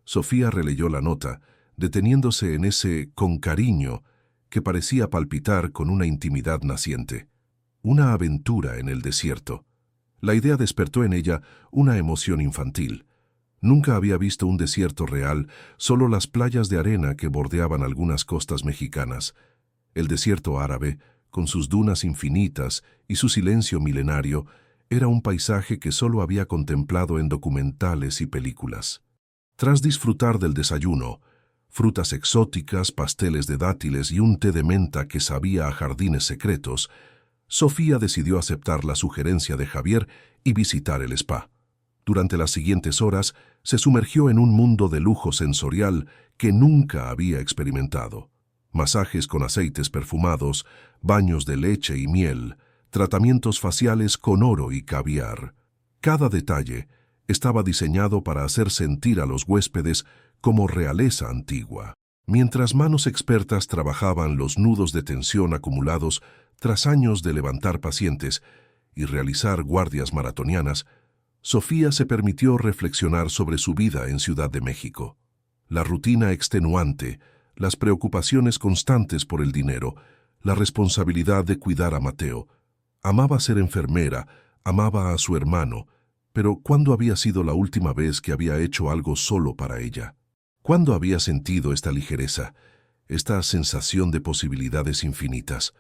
Sofía releyó la nota, deteniéndose en ese «con cariño» que parecía palpitar con una intimidad naciente. Una aventura en el desierto. La idea despertó en ella una emoción infantil. Nunca había visto un desierto real, solo las playas de arena que bordeaban algunas costas mexicanas. El desierto árabe, con sus dunas infinitas y su silencio milenario, era un paisaje que solo había contemplado en documentales y películas. Tras disfrutar del desayuno, frutas exóticas, pasteles de dátiles y un té de menta que sabía a jardines secretos, Sofía decidió aceptar la sugerencia de Javier y visitar el spa. Durante las siguientes horas, se sumergió en un mundo de lujo sensorial que nunca había experimentado. Masajes con aceites perfumados, baños de leche y miel, tratamientos faciales con oro y caviar. Cada detalle estaba diseñado para hacer sentir a los huéspedes como realeza antigua. Mientras manos expertas trabajaban los nudos de tensión acumulados tras años de levantar pacientes y realizar guardias maratonianas, Sofía se permitió reflexionar sobre su vida en Ciudad de México. La rutina extenuante, las preocupaciones constantes por el dinero, la responsabilidad de cuidar a Mateo. Amaba ser enfermera, amaba a su hermano, pero ¿cuándo había sido la última vez que había hecho algo solo para ella? ¿Cuándo había sentido esta ligereza, esta sensación de posibilidades infinitas?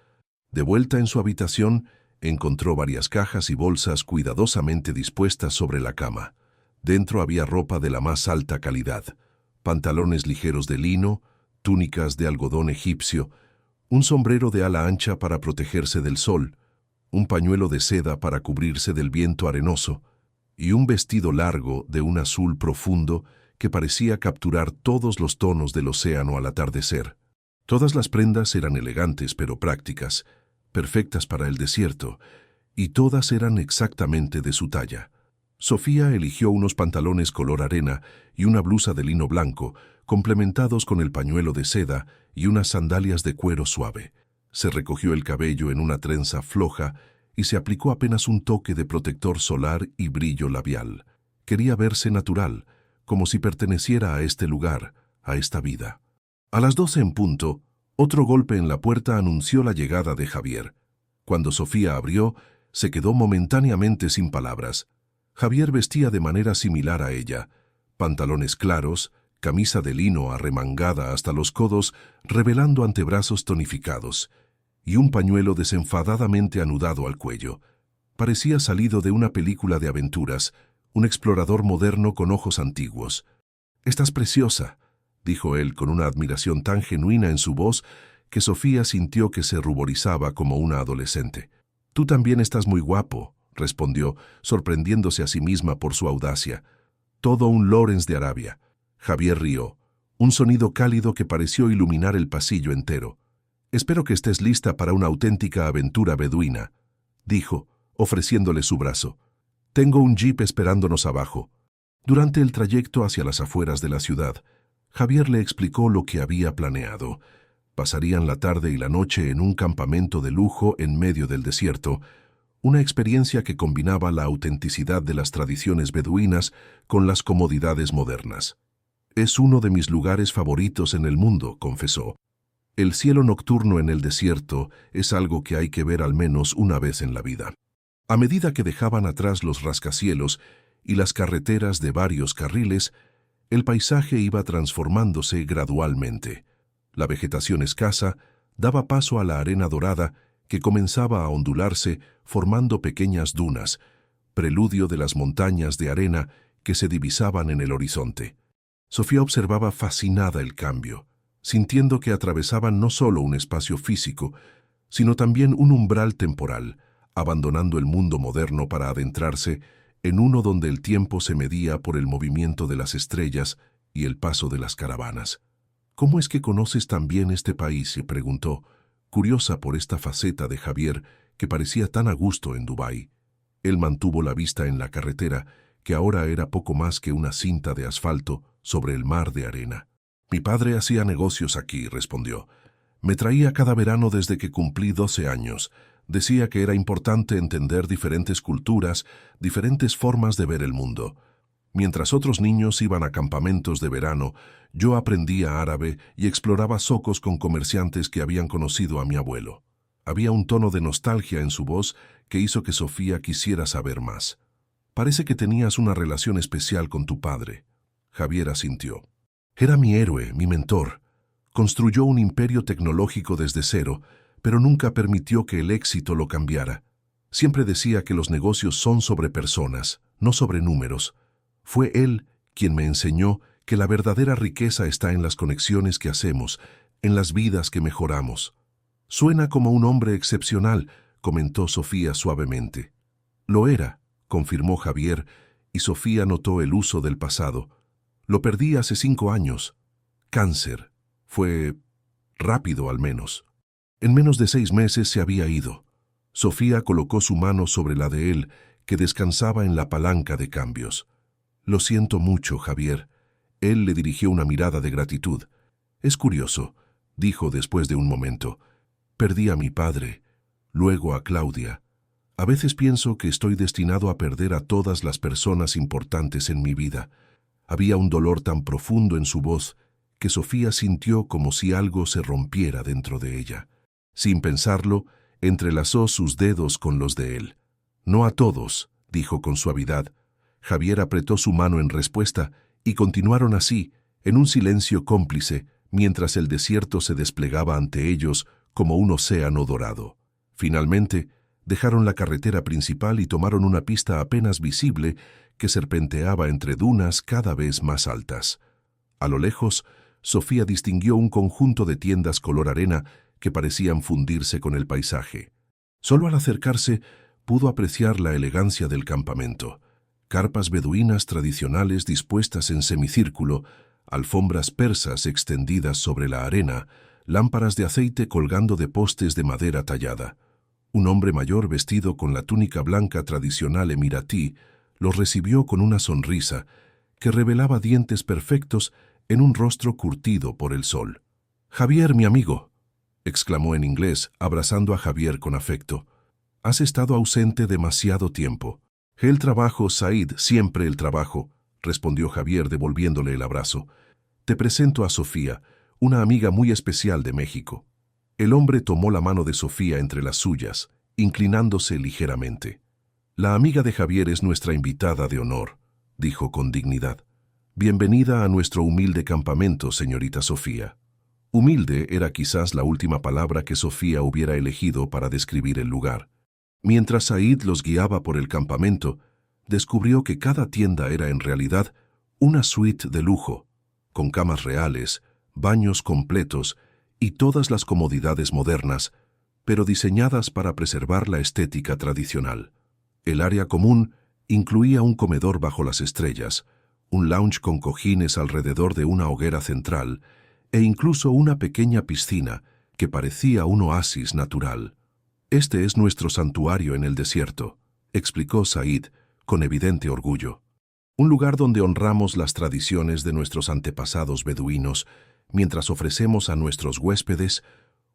De vuelta en su habitación, Encontró varias cajas y bolsas cuidadosamente dispuestas sobre la cama. Dentro había ropa de la más alta calidad, pantalones ligeros de lino, túnicas de algodón egipcio, un sombrero de ala ancha para protegerse del sol, un pañuelo de seda para cubrirse del viento arenoso, y un vestido largo de un azul profundo que parecía capturar todos los tonos del océano al atardecer. Todas las prendas eran elegantes pero prácticas, perfectas para el desierto, y todas eran exactamente de su talla. Sofía eligió unos pantalones color arena y una blusa de lino blanco, complementados con el pañuelo de seda y unas sandalias de cuero suave. Se recogió el cabello en una trenza floja y se aplicó apenas un toque de protector solar y brillo labial. Quería verse natural, como si perteneciera a este lugar, a esta vida. A las 12 en punto, otro golpe en la puerta anunció la llegada de Javier. Cuando Sofía abrió, se quedó momentáneamente sin palabras. Javier vestía de manera similar a ella, pantalones claros, camisa de lino arremangada hasta los codos, revelando antebrazos tonificados, y un pañuelo desenfadadamente anudado al cuello. Parecía salido de una película de aventuras, un explorador moderno con ojos antiguos. «Estás preciosa», dijo él con una admiración tan genuina en su voz que Sofía sintió que se ruborizaba como una adolescente. «Tú también estás muy guapo», respondió, sorprendiéndose a sí misma por su audacia. «Todo un Lawrence de Arabia». Javier rió, un sonido cálido que pareció iluminar el pasillo entero. «Espero que estés lista para una auténtica aventura beduina», dijo, ofreciéndole su brazo. «Tengo un jeep esperándonos abajo». Durante el trayecto hacia las afueras de la ciudad, Javier le explicó lo que había planeado. Pasarían la tarde y la noche en un campamento de lujo en medio del desierto, una experiencia que combinaba la autenticidad de las tradiciones beduinas con las comodidades modernas. «Es uno de mis lugares favoritos en el mundo», confesó. «El cielo nocturno en el desierto es algo que hay que ver al menos una vez en la vida». A medida que dejaban atrás los rascacielos y las carreteras de varios carriles, el paisaje iba transformándose gradualmente. La vegetación escasa daba paso a la arena dorada que comenzaba a ondularse formando pequeñas dunas, preludio de las montañas de arena que se divisaban en el horizonte. Sofía observaba fascinada el cambio, sintiendo que atravesaban no solo un espacio físico, sino también un umbral temporal, abandonando el mundo moderno para adentrarse en uno donde el tiempo se medía por el movimiento de las estrellas y el paso de las caravanas. «¿Cómo es que conoces tan bien este país?», se preguntó, curiosa por esta faceta de Javier que parecía tan a gusto en Dubái. Él mantuvo la vista en la carretera, que ahora era poco más que una cinta de asfalto sobre el mar de arena. «Mi padre hacía negocios aquí», respondió. «Me traía cada verano desde que cumplí 12 años. Decía que era importante entender diferentes culturas, diferentes formas de ver el mundo. Mientras otros niños iban a campamentos de verano, yo aprendía árabe y exploraba zocos con comerciantes que habían conocido a mi abuelo». Había un tono de nostalgia en su voz que hizo que Sofía quisiera saber más. «Parece que tenías una relación especial con tu padre». Javier asintió. «Era mi héroe, mi mentor. Construyó un imperio tecnológico desde cero, pero nunca permitió que el éxito lo cambiara. Siempre decía que los negocios son sobre personas, no sobre números. Fue él quien me enseñó que la verdadera riqueza está en las conexiones que hacemos, en las vidas que mejoramos». «Suena como un hombre excepcional», comentó Sofía suavemente. «Lo era», confirmó Javier, y Sofía notó el uso del pasado. «Lo perdí hace 5 años. Cáncer. Fue rápido al menos. En menos de 6 meses se había ido». Sofía colocó su mano sobre la de él, que descansaba en la palanca de cambios. «Lo siento mucho, Javier». Él le dirigió una mirada de gratitud. «Es curioso», dijo después de un momento. «Perdí a mi padre, luego a Claudia. A veces pienso que estoy destinado a perder a todas las personas importantes en mi vida». Había un dolor tan profundo en su voz que Sofía sintió como si algo se rompiera dentro de ella. Sin pensarlo, entrelazó sus dedos con los de él. «No a todos», dijo con suavidad. Javier apretó su mano en respuesta y continuaron así, en un silencio cómplice, mientras el desierto se desplegaba ante ellos como un océano dorado. Finalmente, Dejaron la carretera principal y tomaron una pista apenas visible que serpenteaba entre dunas cada vez más altas. A lo lejos, Sofía distinguió un conjunto de tiendas color arena que parecían fundirse con el paisaje. Solo al acercarse, pudo apreciar la elegancia del campamento. Carpas beduinas tradicionales dispuestas en semicírculo, alfombras persas extendidas sobre la arena, lámparas de aceite colgando de postes de madera tallada. Un hombre mayor vestido con la túnica blanca tradicional emiratí los recibió con una sonrisa que revelaba dientes perfectos en un rostro curtido por el sol. «Javier, mi amigo», exclamó en inglés, abrazando a Javier con afecto. «Has estado ausente demasiado tiempo». «El trabajo, Said, siempre el trabajo», respondió Javier devolviéndole el abrazo. «Te presento a Sofía, una amiga muy especial de México». El hombre tomó la mano de Sofía entre las suyas, inclinándose ligeramente. «La amiga de Javier es nuestra invitada de honor», dijo con dignidad. «Bienvenida a nuestro humilde campamento, señorita Sofía». Humilde era quizás la última palabra que Sofía hubiera elegido para describir el lugar. Mientras Said los guiaba por el campamento, descubrió que cada tienda era en realidad una suite de lujo, con camas reales, baños completos y todas las comodidades modernas, pero diseñadas para preservar la estética tradicional. El área común incluía un comedor bajo las estrellas, un lounge con cojines alrededor de una hoguera central e incluso una pequeña piscina que parecía un oasis natural. «Este es nuestro santuario en el desierto», explicó Said con evidente orgullo. «Un lugar donde honramos las tradiciones de nuestros antepasados beduinos mientras ofrecemos a nuestros huéspedes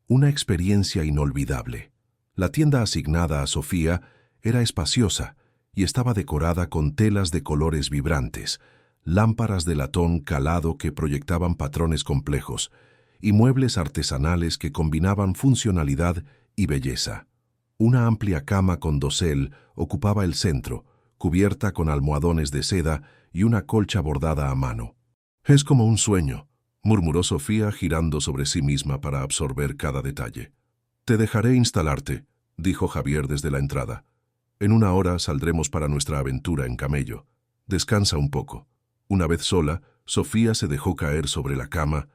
una experiencia inolvidable». La tienda asignada a Sofía era espaciosa y estaba decorada con telas de colores vibrantes, lámparas de latón calado que proyectaban patrones complejos y muebles artesanales que combinaban funcionalidad y belleza. Una amplia cama con dosel ocupaba el centro, cubierta con almohadones de seda y una colcha bordada a mano. «Es como un sueño», murmuró Sofía girando sobre sí misma para absorber cada detalle. «Te dejaré instalarte», dijo Javier desde la entrada. «En una hora saldremos para nuestra aventura en camello. Descansa un poco». Una vez sola, Sofía se dejó caer sobre la cama,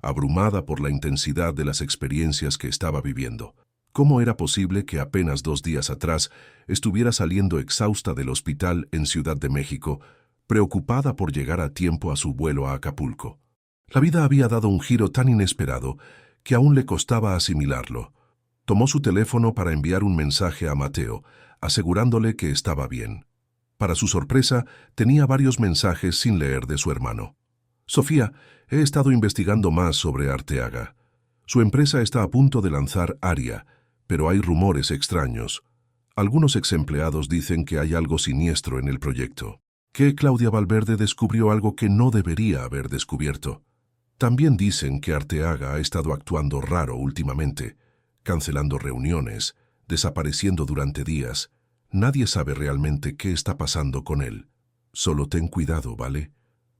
abrumada por la intensidad de las experiencias que estaba viviendo. ¿Cómo era posible que apenas 2 días atrás estuviera saliendo exhausta del hospital en Ciudad de México, preocupada por llegar a tiempo a su vuelo a Acapulco? La vida había dado un giro tan inesperado que aún le costaba asimilarlo. Tomó su teléfono para enviar un mensaje a Mateo, asegurándole que estaba bien. Para su sorpresa, tenía varios mensajes sin leer de su hermano. «Sofía, he estado investigando más sobre Arteaga. Su empresa está a punto de lanzar Aria, pero hay rumores extraños. Algunos exempleados dicen que hay algo siniestro en el proyecto. Que Claudia Valverde descubrió algo que no debería haber descubierto. También dicen que Arteaga ha estado actuando raro últimamente, cancelando reuniones, desapareciendo durante días. Nadie sabe realmente qué está pasando con él. Solo ten cuidado, ¿vale?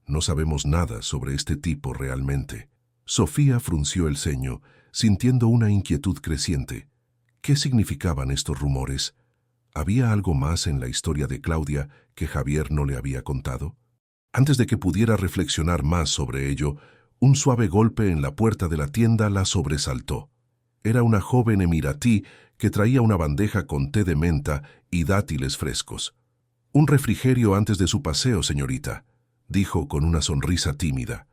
No sabemos nada sobre este tipo realmente». Sofía frunció el ceño, sintiendo una inquietud creciente. ¿Qué significaban estos rumores? ¿Había algo más en la historia de Claudia que Javier no le había contado? Antes de que pudiera reflexionar más sobre ello, un suave golpe en la puerta de la tienda la sobresaltó. Era una joven emiratí que traía una bandeja con té de menta y dátiles frescos. «Un refrigerio antes de su paseo, señorita», dijo con una sonrisa tímida.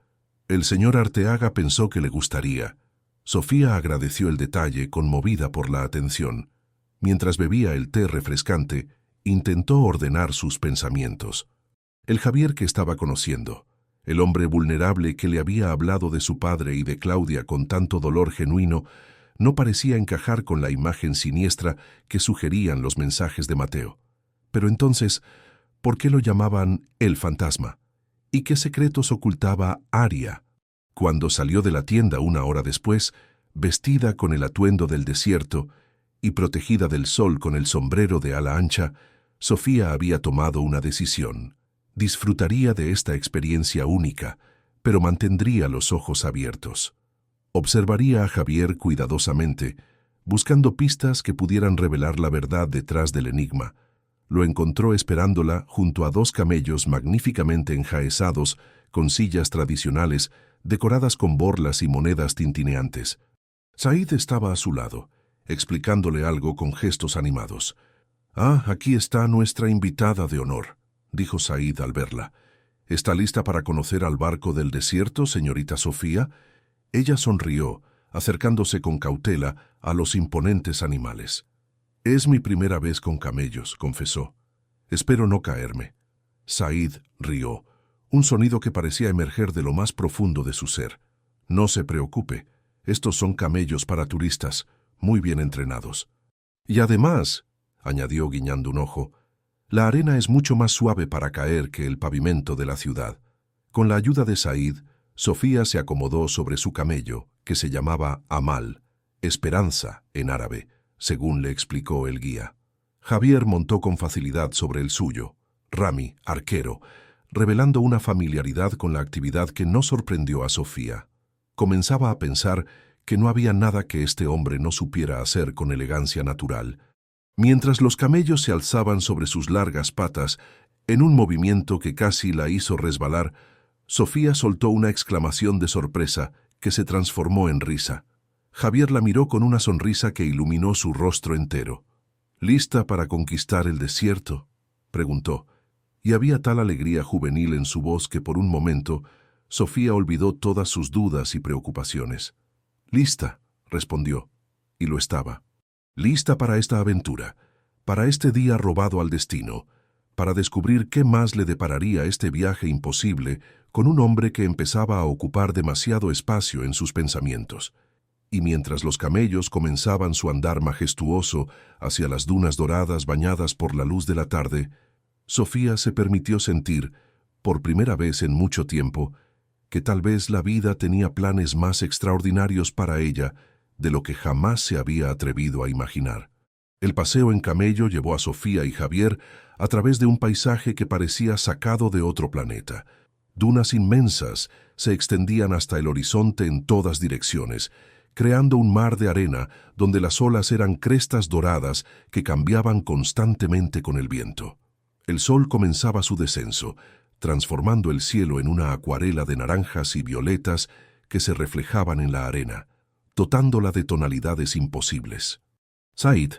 El señor Arteaga pensó que le gustaría. Sofía agradeció el detalle, conmovida por la atención. Mientras bebía el té refrescante, intentó ordenar sus pensamientos. El Javier que estaba conociendo, el hombre vulnerable que le había hablado de su padre y de Claudia con tanto dolor genuino, no parecía encajar con la imagen siniestra que sugerían los mensajes de Mateo. Pero entonces, ¿por qué lo llamaban el fantasma? ¿Y qué secretos ocultaba Aria? Cuando salió de la tienda 1 hora después, vestida con el atuendo del desierto y protegida del sol con el sombrero de ala ancha, Sofía había tomado una decisión. Disfrutaría de esta experiencia única, pero mantendría los ojos abiertos. Observaría a Javier cuidadosamente, buscando pistas que pudieran revelar la verdad detrás del enigma. Lo encontró esperándola junto a 2 camellos magníficamente enjaezados, con sillas tradicionales, decoradas con borlas y monedas tintineantes. Said estaba a su lado, explicándole algo con gestos animados. «Ah, aquí está nuestra invitada de honor», dijo Said al verla. «¿Está lista para conocer al barco del desierto, señorita Sofía?» Ella sonrió, acercándose con cautela a los imponentes animales. «Es mi primera vez con camellos», confesó. «Espero no caerme». Said rió, un sonido que parecía emerger de lo más profundo de su ser. «No se preocupe, estos son camellos para turistas, muy bien entrenados». «Y además», añadió guiñando un ojo, «la arena es mucho más suave para caer que el pavimento de la ciudad». Con la ayuda de Said, Sofía se acomodó sobre su camello, que se llamaba Amal, esperanza en árabe, según le explicó el guía. Javier montó con facilidad sobre el suyo, Rami, arquero, revelando una familiaridad con la actividad que no sorprendió a Sofía. Comenzaba a pensar que no había nada que este hombre no supiera hacer con elegancia natural. Mientras los camellos se alzaban sobre sus largas patas, en un movimiento que casi la hizo resbalar, Sofía soltó una exclamación de sorpresa que se transformó en risa. Javier la miró con una sonrisa que iluminó su rostro entero. «¿Lista para conquistar el desierto?», preguntó, y había tal alegría juvenil en su voz que por un momento Sofía olvidó todas sus dudas y preocupaciones. «Lista», respondió, y lo estaba. Lista para esta aventura, para este día robado al destino, para descubrir qué más le depararía este viaje imposible con un hombre que empezaba a ocupar demasiado espacio en sus pensamientos. Y mientras los camellos comenzaban su andar majestuoso hacia las dunas doradas bañadas por la luz de la tarde, Sofía se permitió sentir, por primera vez en mucho tiempo, que tal vez la vida tenía planes más extraordinarios para ella de lo que jamás se había atrevido a imaginar. El paseo en camello llevó a Sofía y Javier a través de un paisaje que parecía sacado de otro planeta. Dunas inmensas se extendían hasta el horizonte en todas direcciones, creando un mar de arena donde las olas eran crestas doradas que cambiaban constantemente con el viento. El sol comenzaba su descenso, transformando el cielo en una acuarela de naranjas y violetas que se reflejaban en la arena, dotándola de tonalidades imposibles. Said,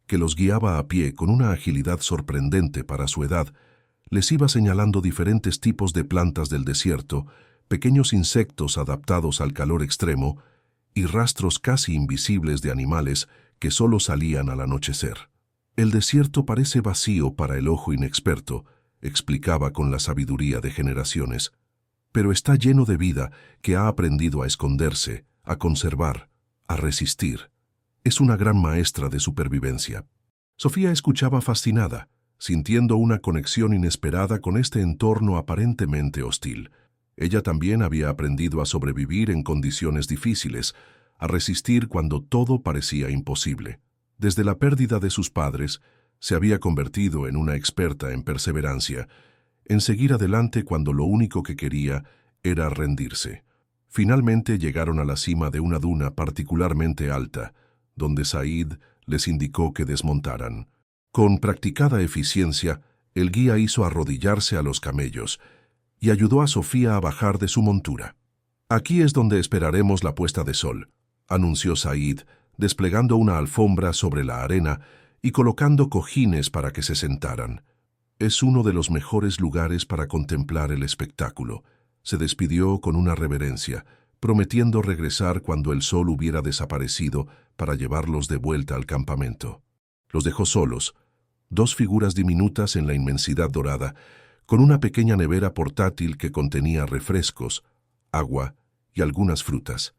que los guiaba a pie con una agilidad sorprendente para su edad, les iba señalando diferentes tipos de plantas del desierto, pequeños insectos adaptados al calor extremo y rastros casi invisibles de animales que solo salían al anochecer. «El desierto parece vacío para el ojo inexperto», explicaba con la sabiduría de generaciones, «pero está lleno de vida que ha aprendido a esconderse, a conservar, a resistir. Es una gran maestra de supervivencia». Sofía escuchaba fascinada, sintiendo una conexión inesperada con este entorno aparentemente hostil. Ella también había aprendido a sobrevivir en condiciones difíciles, a resistir cuando todo parecía imposible. Desde la pérdida de sus padres, se había convertido en una experta en perseverancia, en seguir adelante cuando lo único que quería era rendirse. Finalmente llegaron a la cima de una duna particularmente alta, donde Said les indicó que desmontaran. Con practicada eficiencia, el guía hizo arrodillarse a los camellos y ayudó a Sofía a bajar de su montura. «Aquí es donde esperaremos la puesta de sol», anunció Said, desplegando una alfombra sobre la arena y colocando cojines para que se sentaran. «Es uno de los mejores lugares para contemplar el espectáculo», se despidió con una reverencia, prometiendo regresar cuando el sol hubiera desaparecido para llevarlos de vuelta al campamento. Los dejó solos, 2 figuras diminutas en la inmensidad dorada, con una pequeña nevera portátil que contenía refrescos, agua y algunas frutas.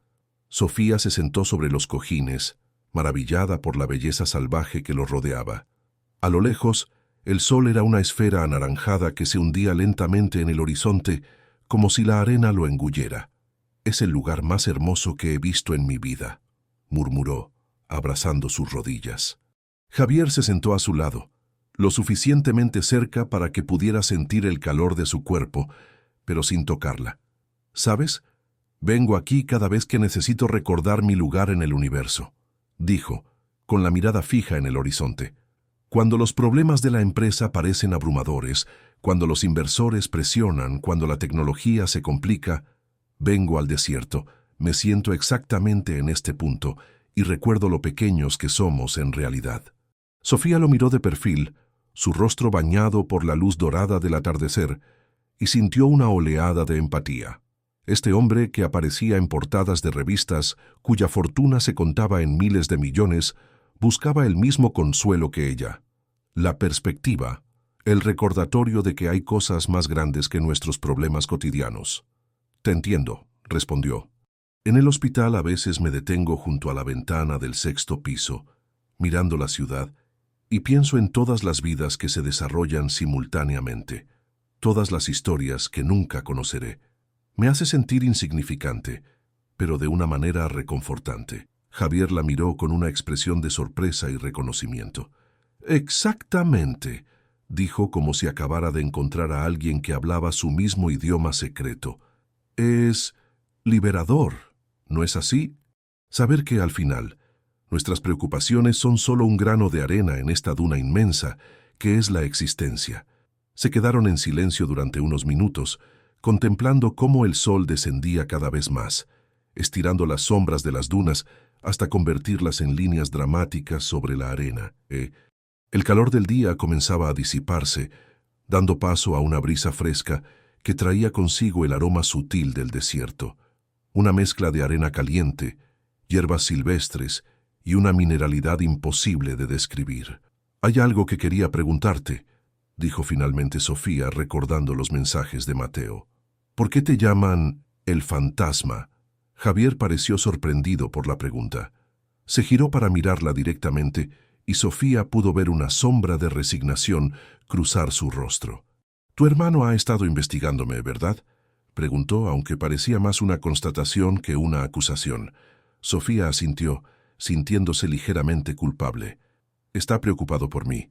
Sofía se sentó sobre los cojines, maravillada por la belleza salvaje que los rodeaba. A lo lejos, el sol era una esfera anaranjada que se hundía lentamente en el horizonte, como si la arena lo engullera. «Es el lugar más hermoso que he visto en mi vida», murmuró, abrazando sus rodillas. Javier se sentó a su lado, lo suficientemente cerca para que pudiera sentir el calor de su cuerpo, pero sin tocarla. «¿Sabes? Vengo aquí cada vez que necesito recordar mi lugar en el universo», dijo, con la mirada fija en el horizonte. Cuando los problemas de la empresa parecen abrumadores, cuando los inversores presionan, cuando la tecnología se complica, vengo al desierto, me siento exactamente en este punto y recuerdo lo pequeños que somos en realidad. Sofía lo miró de perfil, su rostro bañado por la luz dorada del atardecer, y sintió una oleada de empatía. Este hombre que aparecía en portadas de revistas, cuya fortuna se contaba en miles de millones, buscaba el mismo consuelo que ella. La perspectiva, el recordatorio de que hay cosas más grandes que nuestros problemas cotidianos. «Te entiendo», respondió. «En el hospital a veces me detengo junto a la ventana del 6º piso, mirando la ciudad, y pienso en todas las vidas que se desarrollan simultáneamente, todas las historias que nunca conoceré. Me hace sentir insignificante, pero de una manera reconfortante». Javier la miró con una expresión de sorpresa y reconocimiento. «Exactamente», dijo como si acabara de encontrar a alguien que hablaba su mismo idioma secreto. «Es liberador, ¿no es así? Saber que al final nuestras preocupaciones son solo un grano de arena en esta duna inmensa que es la existencia». Se quedaron en silencio durante unos minutos, contemplando cómo el sol descendía cada vez más, estirando las sombras de las dunas hasta convertirlas en líneas dramáticas sobre la arena. El calor del día comenzaba a disiparse, dando paso a una brisa fresca que traía consigo el aroma sutil del desierto, una mezcla de arena caliente, hierbas silvestres y una mineralidad imposible de describir. «Hay algo que quería preguntarte», dijo finalmente Sofía recordando los mensajes de Mateo. «¿Por qué te llaman el fantasma?» Javier pareció sorprendido por la pregunta. Se giró para mirarla directamente y Sofía pudo ver una sombra de resignación cruzar su rostro. «Tu hermano ha estado investigándome, ¿verdad?», preguntó, aunque parecía más una constatación que una acusación. Sofía asintió, sintiéndose ligeramente culpable. «Está preocupado por mí,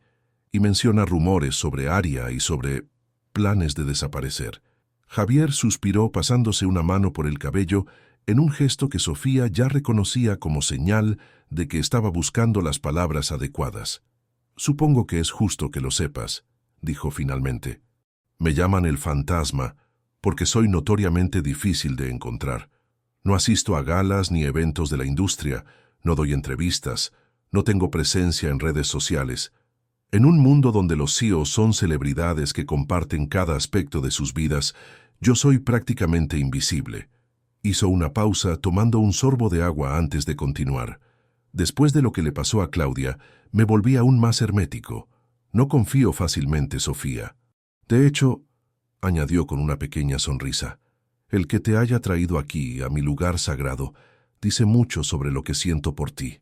y menciona rumores sobre Aria y sobre planes de desaparecer». Javier suspiró pasándose una mano por el cabello en un gesto que Sofía ya reconocía como señal de que estaba buscando las palabras adecuadas. «Supongo que es justo que lo sepas», dijo finalmente. «Me llaman el fantasma porque soy notoriamente difícil de encontrar. No asisto a galas ni eventos de la industria, no doy entrevistas, no tengo presencia en redes sociales. En un mundo donde los CEOs son celebridades que comparten cada aspecto de sus vidas, yo soy prácticamente invisible». Hizo una pausa tomando un sorbo de agua antes de continuar. «Después de lo que le pasó a Claudia, me volví aún más hermético. No confío fácilmente, Sofía. De hecho», añadió con una pequeña sonrisa, «el que te haya traído aquí, a mi lugar sagrado, dice mucho sobre lo que siento por ti».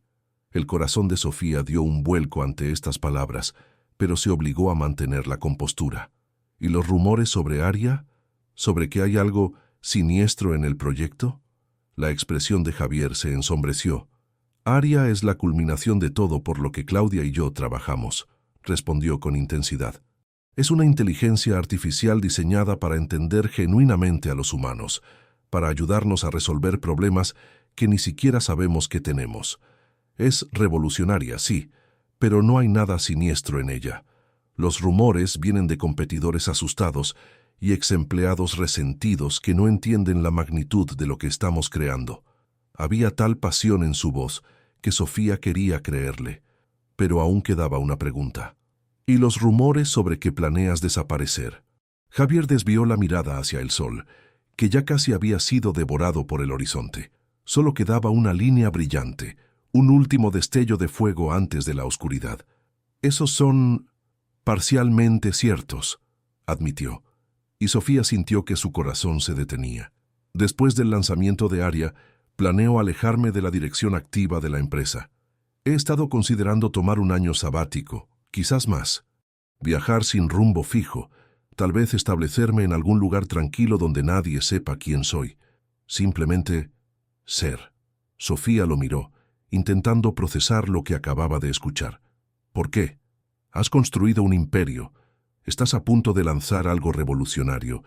El corazón de Sofía dio un vuelco ante estas palabras, pero se obligó a mantener la compostura. «¿Y los rumores sobre Aria? ¿Sobre que hay algo siniestro en el proyecto?». La expresión de Javier se ensombreció. «Aria es la culminación de todo por lo que Claudia y yo trabajamos», respondió con intensidad. «Es una inteligencia artificial diseñada para entender genuinamente a los humanos, para ayudarnos a resolver problemas que ni siquiera sabemos que tenemos. Es revolucionaria, sí, pero no hay nada siniestro en ella. Los rumores vienen de competidores asustados y exempleados resentidos que no entienden la magnitud de lo que estamos creando». Había tal pasión en su voz que Sofía quería creerle, pero aún quedaba una pregunta. «¿Y los rumores sobre que planeas desaparecer?». Javier desvió la mirada hacia el sol, que ya casi había sido devorado por el horizonte. Solo quedaba una línea brillante, un último destello de fuego antes de la oscuridad. «Esos son parcialmente ciertos», admitió, y Sofía sintió que su corazón se detenía. «Después del lanzamiento de Aria, planeo alejarme de la dirección activa de la empresa. He estado considerando tomar un año sabático, quizás más. Viajar sin rumbo fijo, tal vez establecerme en algún lugar tranquilo donde nadie sepa quién soy. Simplemente ser». Sofía lo miró, intentando procesar lo que acababa de escuchar. «¿Por qué? Has construido un imperio. Estás a punto de lanzar algo revolucionario.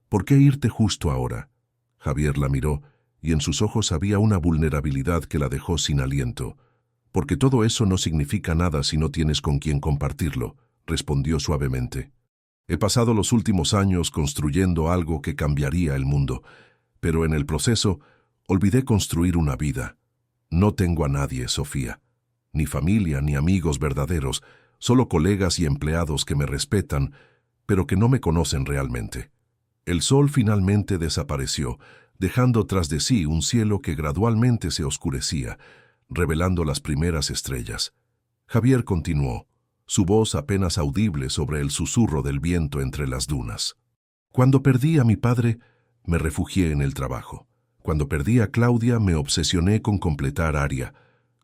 ¿Por qué irte justo ahora?». Javier la miró, y en sus ojos había una vulnerabilidad que la dejó sin aliento. Porque todo eso no significa nada si no tienes con quien compartirlo, respondió suavemente. He pasado los últimos años construyendo algo que cambiaría el mundo, pero en el proceso olvidé construir una vida. No tengo a nadie, Sofía. Ni familia, ni amigos verdaderos, solo colegas y empleados que me respetan, pero que no me conocen realmente. El sol finalmente desapareció, dejando tras de sí un cielo que gradualmente se oscurecía, revelando las primeras estrellas. Javier continuó, su voz apenas audible sobre el susurro del viento entre las dunas. Cuando perdí a mi padre, me refugié en el trabajo. Cuando perdí a Claudia, me obsesioné con completar Aria,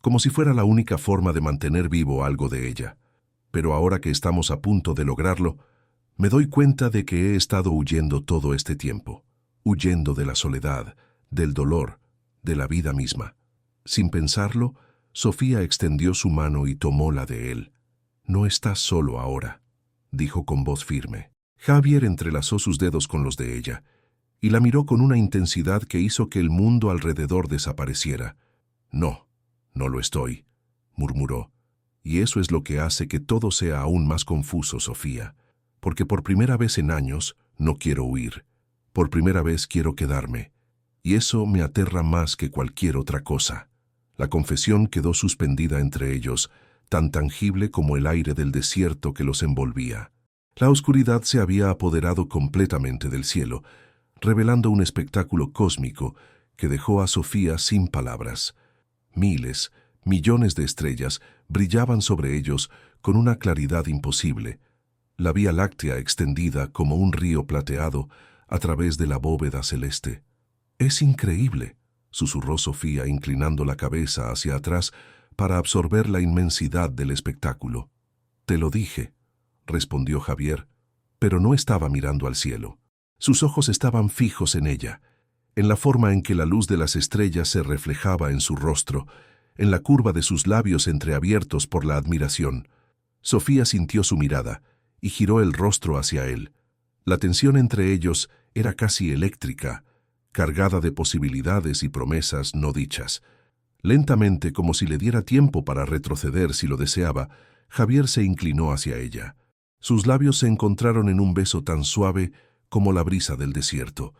como si fuera la única forma de mantener vivo algo de ella. Pero ahora que estamos a punto de lograrlo, me doy cuenta de que he estado huyendo todo este tiempo, huyendo de la soledad, del dolor, de la vida misma. Sin pensarlo, Sofía extendió su mano y tomó la de él. «No estás solo ahora», dijo con voz firme. Javier entrelazó sus dedos con los de ella y la miró con una intensidad que hizo que el mundo alrededor desapareciera. «No, no lo estoy», murmuró. «Y eso es lo que hace que todo sea aún más confuso, Sofía. Porque por primera vez en años no quiero huir. Por primera vez quiero quedarme. Y eso me aterra más que cualquier otra cosa». La confesión quedó suspendida entre ellos, tan tangible como el aire del desierto que los envolvía. La oscuridad se había apoderado completamente del cielo, revelando un espectáculo cósmico que dejó a Sofía sin palabras. Miles, millones de estrellas brillaban sobre ellos con una claridad imposible. La Vía Láctea extendida como un río plateado a través de la bóveda celeste. «Es increíble», susurró Sofía inclinando la cabeza hacia atrás para absorber la inmensidad del espectáculo. «Te lo dije», respondió Javier, pero no estaba mirando al cielo. Sus ojos estaban fijos en ella, en la forma en que la luz de las estrellas se reflejaba en su rostro, en la curva de sus labios entreabiertos por la admiración. Sofía sintió su mirada y giró el rostro hacia él. La tensión entre ellos era casi eléctrica, cargada de posibilidades y promesas no dichas. Lentamente, como si le diera tiempo para retroceder si lo deseaba, Javier se inclinó hacia ella. Sus labios se encontraron en un beso tan suave como la brisa del desierto,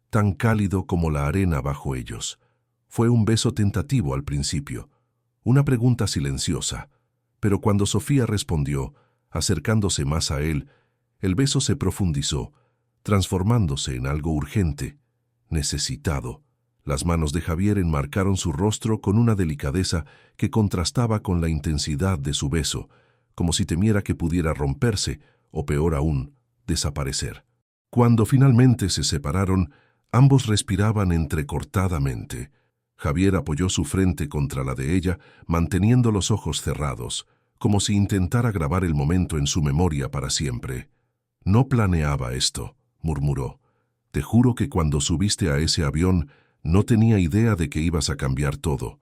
tan cálido como la arena bajo ellos. Fue un beso tentativo al principio, una pregunta silenciosa, pero cuando Sofía respondió, acercándose más a él, el beso se profundizó, transformándose en algo urgente, necesitado. Las manos de Javier enmarcaron su rostro con una delicadeza que contrastaba con la intensidad de su beso, como si temiera que pudiera romperse, o peor aún, desaparecer. Cuando finalmente se separaron, ambos respiraban entrecortadamente. Javier apoyó su frente contra la de ella, manteniendo los ojos cerrados, como si intentara grabar el momento en su memoria para siempre. «No planeaba esto», murmuró. «Te juro que cuando subiste a ese avión no tenía idea de que ibas a cambiar todo».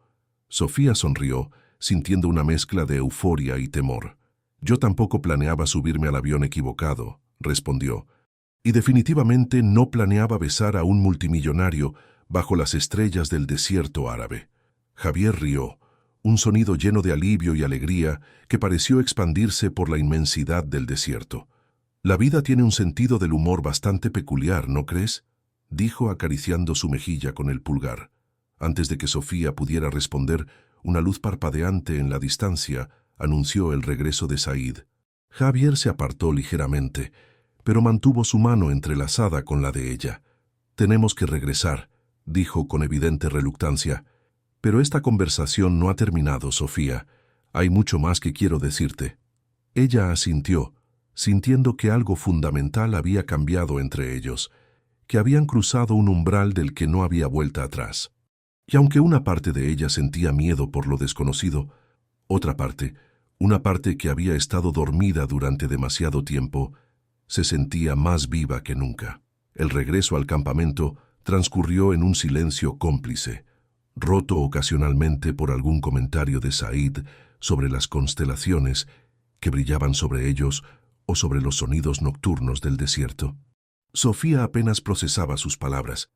Sofía sonrió, sintiendo una mezcla de euforia y temor. «Yo tampoco planeaba subirme al avión equivocado», respondió. «Y definitivamente no planeaba besar a un multimillonario bajo las estrellas del desierto árabe». Javier rió, un sonido lleno de alivio y alegría que pareció expandirse por la inmensidad del desierto. «La vida tiene un sentido del humor bastante peculiar, ¿no crees?», dijo acariciando su mejilla con el pulgar. Antes de que Sofía pudiera responder, una luz parpadeante en la distancia anunció el regreso de Said. Javier se apartó ligeramente, pero mantuvo su mano entrelazada con la de ella. «Tenemos que regresar», dijo con evidente reluctancia. «Pero esta conversación no ha terminado, Sofía. Hay mucho más que quiero decirte». Ella asintió, sintiendo que algo fundamental había cambiado entre ellos, que habían cruzado un umbral del que no había vuelta atrás. Y aunque una parte de ella sentía miedo por lo desconocido, otra parte, una parte que había estado dormida durante demasiado tiempo, se sentía más viva que nunca. El regreso al campamento transcurrió en un silencio cómplice, roto ocasionalmente por algún comentario de Said sobre las constelaciones que brillaban sobre ellos o sobre los sonidos nocturnos del desierto. Sofía apenas procesaba sus palabras.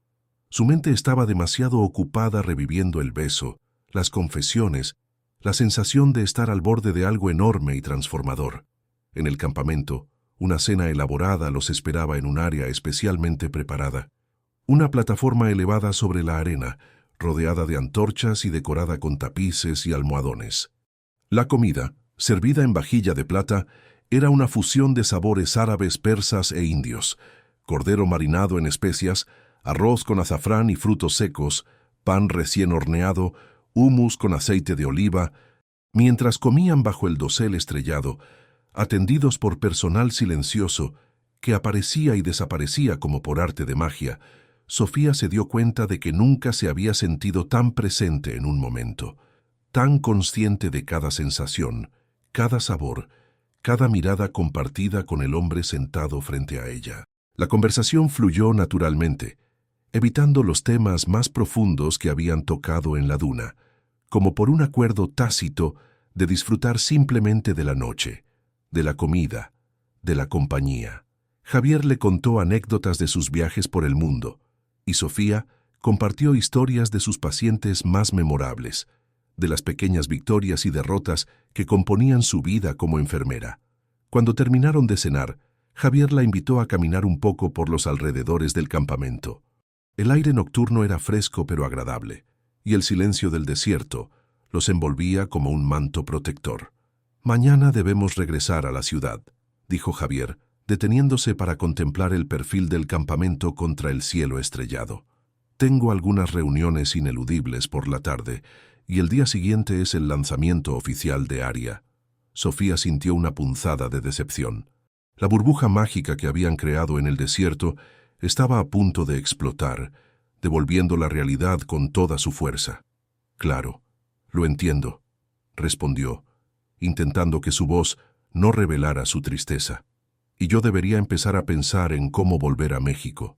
Su mente estaba demasiado ocupada reviviendo el beso, las confesiones, la sensación de estar al borde de algo enorme y transformador. En el campamento, una cena elaborada los esperaba en un área especialmente preparada. Una plataforma elevada sobre la arena, rodeada de antorchas y decorada con tapices y almohadones. La comida, servida en vajilla de plata, era una fusión de sabores árabes, persas e indios: cordero marinado en especias, arroz con azafrán y frutos secos, pan recién horneado, humus con aceite de oliva. Mientras comían bajo el dosel estrellado, atendidos por personal silencioso que aparecía y desaparecía como por arte de magia, Sofía se dio cuenta de que nunca se había sentido tan presente en un momento, tan consciente de cada sensación, cada sabor, cada mirada compartida con el hombre sentado frente a ella. La conversación fluyó naturalmente, evitando los temas más profundos que habían tocado en la duna, como por un acuerdo tácito de disfrutar simplemente de la noche, de la comida, de la compañía. Javier le contó anécdotas de sus viajes por el mundo, y Sofía compartió historias de sus pacientes más memorables, de las pequeñas victorias y derrotas que componían su vida como enfermera. Cuando terminaron de cenar, Javier la invitó a caminar un poco por los alrededores del campamento. El aire nocturno era fresco pero agradable, y el silencio del desierto los envolvía como un manto protector. «Mañana debemos regresar a la ciudad», dijo Javier, deteniéndose para contemplar el perfil del campamento contra el cielo estrellado. «Tengo algunas reuniones ineludibles por la tarde, y el día siguiente es el lanzamiento oficial de Aria». Sofía sintió una punzada de decepción. La burbuja mágica que habían creado en el desierto estaba a punto de explotar, devolviendo la realidad con toda su fuerza. «Claro, lo entiendo», respondió, intentando que su voz no revelara su tristeza. «Y yo debería empezar a pensar en cómo volver a México.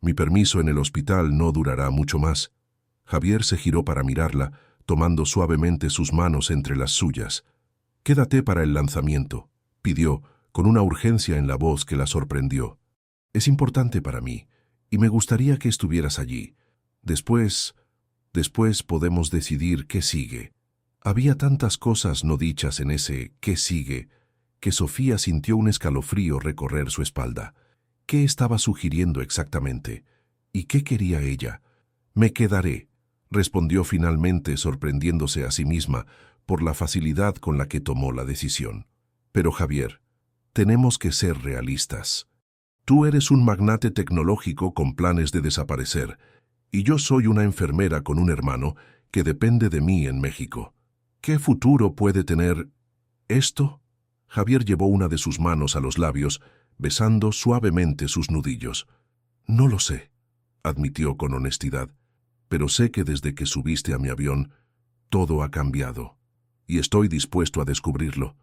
Mi permiso en el hospital no durará mucho más». Javier se giró para mirarla, tomando suavemente sus manos entre las suyas. «Quédate para el lanzamiento», pidió, con una urgencia en la voz que la sorprendió. «Es importante para mí, y me gustaría que estuvieras allí. Después podemos decidir qué sigue». Había tantas cosas no dichas en ese «qué sigue» que Sofía sintió un escalofrío recorrer su espalda. ¿Qué estaba sugiriendo exactamente? ¿Y qué quería ella? «Me quedaré», respondió finalmente, sorprendiéndose a sí misma por la facilidad con la que tomó la decisión. «Pero Javier, tenemos que ser realistas. Tú eres un magnate tecnológico con planes de desaparecer, y yo soy una enfermera con un hermano que depende de mí en México. ¿Qué futuro puede tener esto?» Javier llevó una de sus manos a los labios, besando suavemente sus nudillos. «No lo sé», admitió con honestidad, «pero sé que desde que subiste a mi avión, todo ha cambiado, y estoy dispuesto a descubrirlo,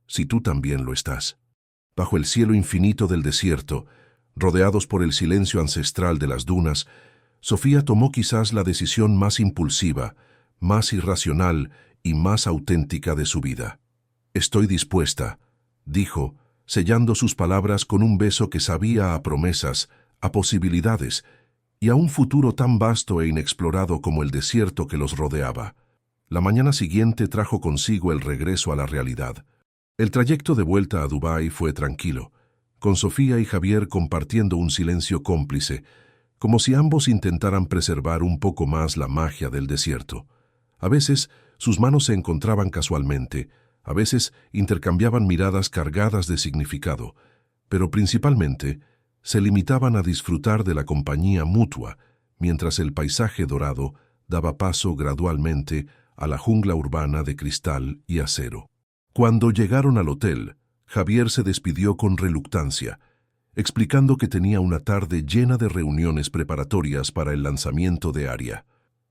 si tú también lo estás». Bajo el cielo infinito del desierto, rodeados por el silencio ancestral de las dunas, Sofía tomó quizás la decisión más impulsiva, más irracional y más auténtica de su vida. «Estoy dispuesta», dijo, sellando sus palabras con un beso que sabía a promesas, a posibilidades y a un futuro tan vasto e inexplorado como el desierto que los rodeaba. La mañana siguiente trajo consigo el regreso a la realidad. El trayecto de vuelta a Dubái fue tranquilo, con Sofía y Javier compartiendo un silencio cómplice, como si ambos intentaran preservar un poco más la magia del desierto. A veces sus manos se encontraban casualmente, a veces intercambiaban miradas cargadas de significado, pero principalmente se limitaban a disfrutar de la compañía mutua, mientras el paisaje dorado daba paso gradualmente a la jungla urbana de cristal y acero. Cuando llegaron al hotel, Javier se despidió con reluctancia, explicando que tenía una tarde llena de reuniones preparatorias para el lanzamiento de Aria.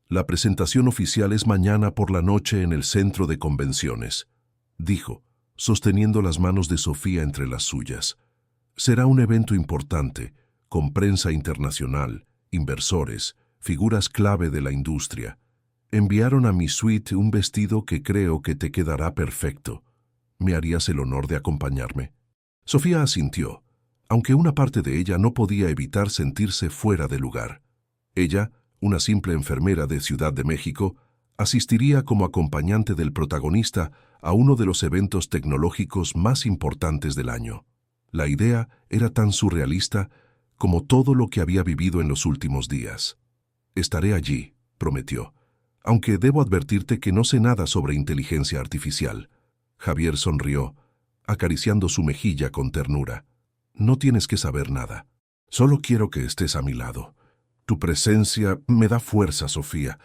«La presentación oficial es mañana por la noche en el centro de convenciones», dijo, sosteniendo las manos de Sofía entre las suyas. «Será un evento importante, con prensa internacional, inversores, figuras clave de la industria. Enviaron a mi suite un vestido que creo que te quedará perfecto. ¿Me harías el honor de acompañarme?» Sofía asintió, aunque una parte de ella no podía evitar sentirse fuera de lugar. Ella, una simple enfermera de Ciudad de México, Asistiría como acompañante del protagonista a uno de los eventos tecnológicos más importantes del año. La idea era tan surrealista como todo lo que había vivido en los últimos días. Estaré allí, prometió, aunque debo advertirte que no sé nada sobre inteligencia artificial. Javier sonrió, acariciando su mejilla con ternura. No tienes que saber nada. Solo quiero que estés a mi lado. Tu presencia me da fuerza, Sofía.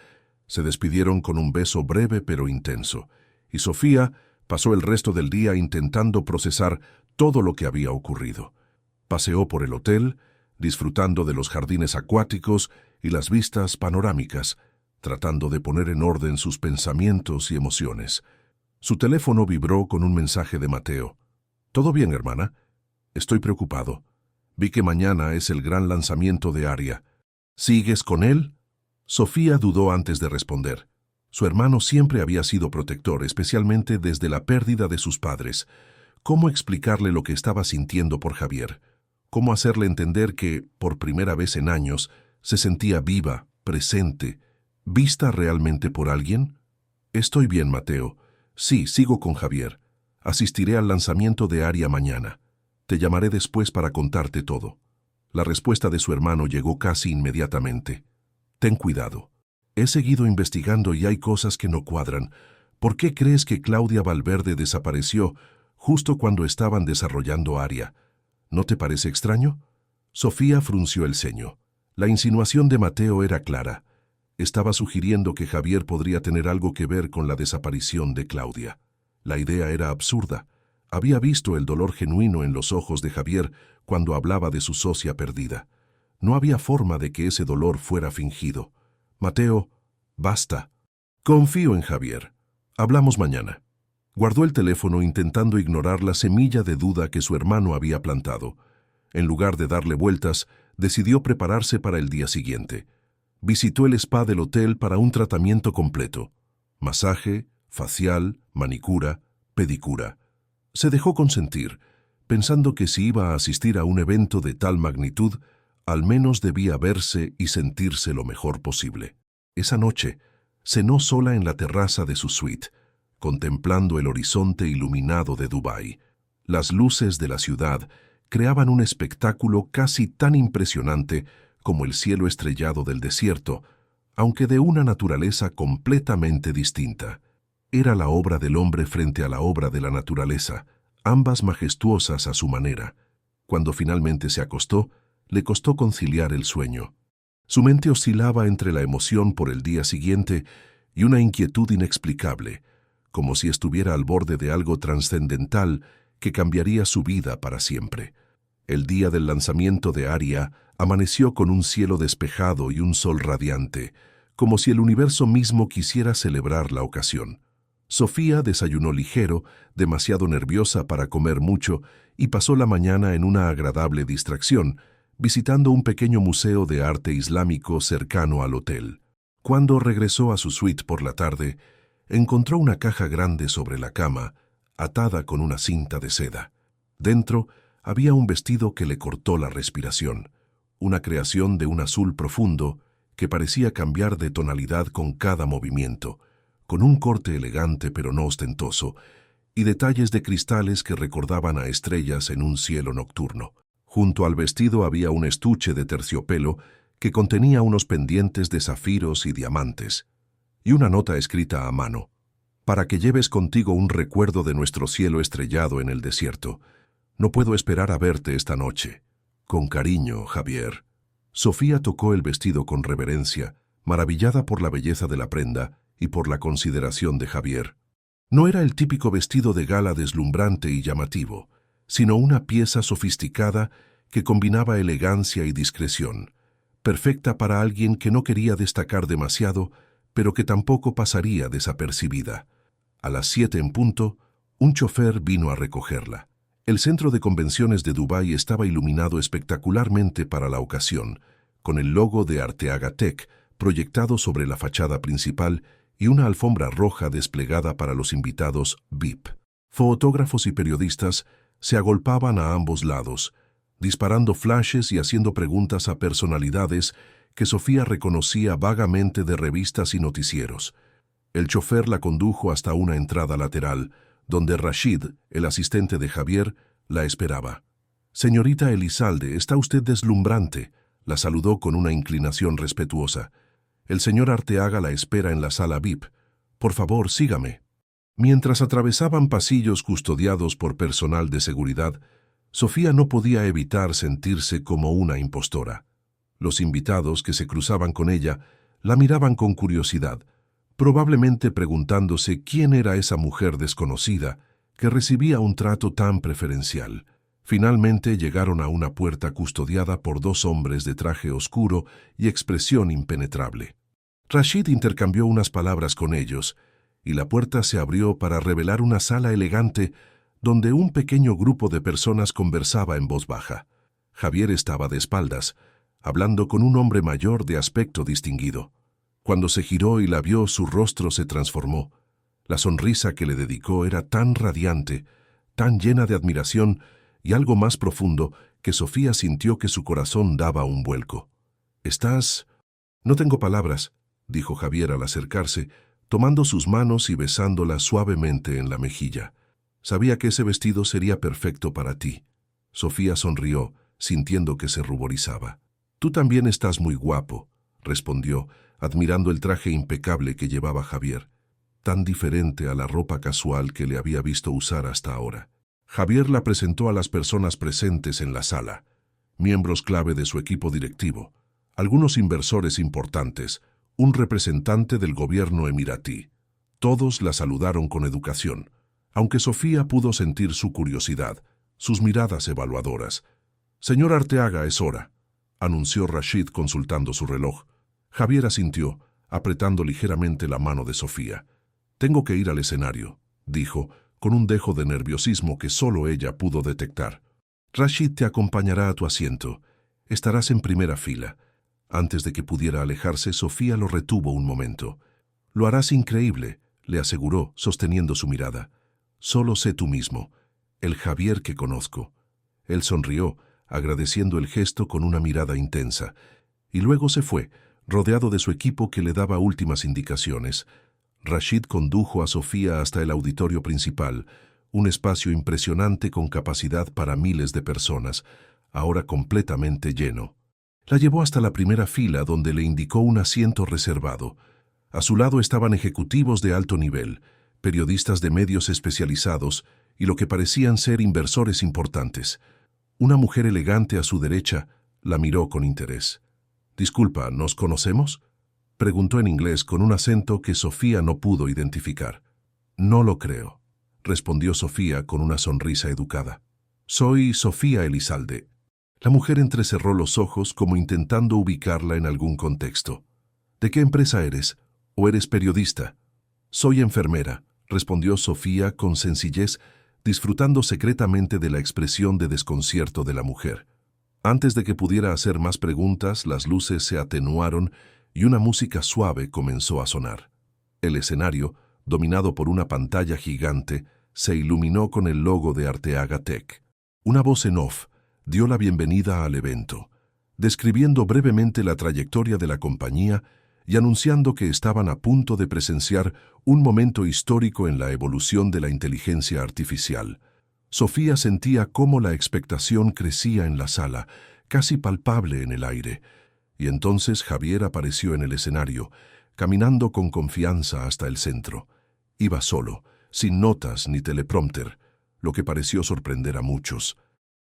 Se despidieron con un beso breve pero intenso, y Sofía pasó el resto del día intentando procesar todo lo que había ocurrido. Paseó por el hotel, disfrutando de los jardines acuáticos y las vistas panorámicas, tratando de poner en orden sus pensamientos y emociones. Su teléfono vibró con un mensaje de Mateo. «¿Todo bien, hermana? Estoy preocupado. Vi que mañana es el gran lanzamiento de Aria. ¿Sigues con él?» Sofía dudó antes de responder. Su hermano siempre había sido protector, especialmente desde la pérdida de sus padres. ¿Cómo explicarle lo que estaba sintiendo por Javier? ¿Cómo hacerle entender que, por primera vez en años, se sentía viva, presente, vista realmente por alguien? «Estoy bien, Mateo. Sí, sigo con Javier. Asistiré al lanzamiento de Aria mañana. Te llamaré después para contarte todo». La respuesta de su hermano llegó casi inmediatamente. «Ten cuidado. He seguido investigando y hay cosas que no cuadran. ¿Por qué crees que Claudia Valverde desapareció justo cuando estaban desarrollando Aria? ¿No te parece extraño?» Sofía frunció el ceño. La insinuación de Mateo era clara. Estaba sugiriendo que Javier podría tener algo que ver con la desaparición de Claudia. La idea era absurda. Había visto el dolor genuino en los ojos de Javier cuando hablaba de su socia perdida. No había forma de que ese dolor fuera fingido. «Mateo, basta. Confío en Javier. Hablamos mañana». Guardó el teléfono intentando ignorar la semilla de duda que su hermano había plantado. En lugar de darle vueltas, decidió prepararse para el día siguiente. Visitó el spa del hotel para un tratamiento completo. Masaje, facial, manicura, pedicura. Se dejó consentir, pensando que si iba a asistir a un evento de tal magnitud, al menos debía verse y sentirse lo mejor posible. Esa noche, cenó sola en la terraza de su suite, contemplando el horizonte iluminado de Dubái. Las luces de la ciudad creaban un espectáculo casi tan impresionante como el cielo estrellado del desierto, aunque de una naturaleza completamente distinta. Era la obra del hombre frente a la obra de la naturaleza, ambas majestuosas a su manera. Cuando finalmente se acostó, le costó conciliar el sueño. Su mente oscilaba entre la emoción por el día siguiente y una inquietud inexplicable, como si estuviera al borde de algo trascendental que cambiaría su vida para siempre. El día del lanzamiento de Aria amaneció con un cielo despejado y un sol radiante, como si el universo mismo quisiera celebrar la ocasión. Sofía desayunó ligero, demasiado nerviosa para comer mucho, y pasó la mañana en una agradable distracción, visitando un pequeño museo de arte islámico cercano al hotel. Cuando regresó a su suite por la tarde, encontró una caja grande sobre la cama, atada con una cinta de seda. Dentro había un vestido que le cortó la respiración, una creación de un azul profundo que parecía cambiar de tonalidad con cada movimiento, con un corte elegante pero no ostentoso, y detalles de cristales que recordaban a estrellas en un cielo nocturno. Junto al vestido había un estuche de terciopelo que contenía unos pendientes de zafiros y diamantes, y una nota escrita a mano: «Para que lleves contigo un recuerdo de nuestro cielo estrellado en el desierto. No puedo esperar a verte esta noche. Con cariño, Javier». Sofía tocó el vestido con reverencia, maravillada por la belleza de la prenda y por la consideración de Javier. No era el típico vestido de gala deslumbrante y llamativo, sino una pieza sofisticada que combinaba elegancia y discreción, perfecta para alguien que no quería destacar demasiado, pero que tampoco pasaría desapercibida. A las 7 en punto, un chofer vino a recogerla. El centro de convenciones de Dubái estaba iluminado espectacularmente para la ocasión, con el logo de Arteaga Tech proyectado sobre la fachada principal y una alfombra roja desplegada para los invitados VIP. Fotógrafos y periodistas se agolpaban a ambos lados, disparando flashes y haciendo preguntas a personalidades que Sofía reconocía vagamente de revistas y noticieros. El chofer la condujo hasta una entrada lateral, donde Rashid, el asistente de Javier, la esperaba. «Señorita Elizalde, está usted deslumbrante», la saludó con una inclinación respetuosa. «El señor Arteaga la espera en la sala VIP. Por favor, sígame». Mientras atravesaban pasillos custodiados por personal de seguridad, Sofía no podía evitar sentirse como una impostora. Los invitados que se cruzaban con ella la miraban con curiosidad, probablemente preguntándose quién era esa mujer desconocida que recibía un trato tan preferencial. Finalmente llegaron a una puerta custodiada por dos hombres de traje oscuro y expresión impenetrable. Rashid intercambió unas palabras con ellos, y la puerta se abrió para revelar una sala elegante donde un pequeño grupo de personas conversaba en voz baja. Javier estaba de espaldas, hablando con un hombre mayor de aspecto distinguido. Cuando se giró y la vio, su rostro se transformó. La sonrisa que le dedicó era tan radiante, tan llena de admiración y algo más profundo, que Sofía sintió que su corazón daba un vuelco. «¿Estás...?» «No tengo palabras», dijo Javier al acercarse, tomando sus manos y besándola suavemente en la mejilla. «Sabía que ese vestido sería perfecto para ti». Sofía sonrió, sintiendo que se ruborizaba. «Tú también estás muy guapo», respondió, admirando el traje impecable que llevaba Javier, tan diferente a la ropa casual que le había visto usar hasta ahora. Javier la presentó a las personas presentes en la sala, miembros clave de su equipo directivo, algunos inversores importantes, un representante del gobierno emiratí. Todos la saludaron con educación, aunque Sofía pudo sentir su curiosidad, sus miradas evaluadoras. «Señor Arteaga, es hora», anunció Rashid consultando su reloj. Javier asintió, apretando ligeramente la mano de Sofía. «Tengo que ir al escenario», dijo, con un dejo de nerviosismo que solo ella pudo detectar. «Rashid te acompañará a tu asiento. Estarás en primera fila». Antes de que pudiera alejarse, Sofía lo retuvo un momento. «Lo harás increíble», le aseguró, sosteniendo su mirada. «Solo sé tú mismo, el Javier que conozco». Él sonrió, agradeciendo el gesto con una mirada intensa, y luego se fue, rodeado de su equipo que le daba últimas indicaciones. Rashid condujo a Sofía hasta el auditorio principal, un espacio impresionante con capacidad para miles de personas, ahora completamente lleno. La llevó hasta la primera fila, donde le indicó un asiento reservado. A su lado estaban ejecutivos de alto nivel, periodistas de medios especializados y lo que parecían ser inversores importantes. Una mujer elegante a su derecha la miró con interés. «Disculpa, ¿nos conocemos?», preguntó en inglés con un acento que Sofía no pudo identificar. «No lo creo», respondió Sofía con una sonrisa educada. «Soy Sofía Elizalde». La mujer entrecerró los ojos como intentando ubicarla en algún contexto. «¿De qué empresa eres? ¿O eres periodista?» «Soy enfermera», respondió Sofía con sencillez, disfrutando secretamente de la expresión de desconcierto de la mujer. Antes de que pudiera hacer más preguntas, las luces se atenuaron y una música suave comenzó a sonar. El escenario, dominado por una pantalla gigante, se iluminó con el logo de Arteaga Tech. Una voz en off dio la bienvenida al evento, describiendo brevemente la trayectoria de la compañía y anunciando que estaban a punto de presenciar un momento histórico en la evolución de la inteligencia artificial. Sofía sentía cómo la expectación crecía en la sala, casi palpable en el aire, y entonces Javier apareció en el escenario, caminando con confianza hasta el centro. Iba solo, sin notas ni teleprompter, lo que pareció sorprender a muchos.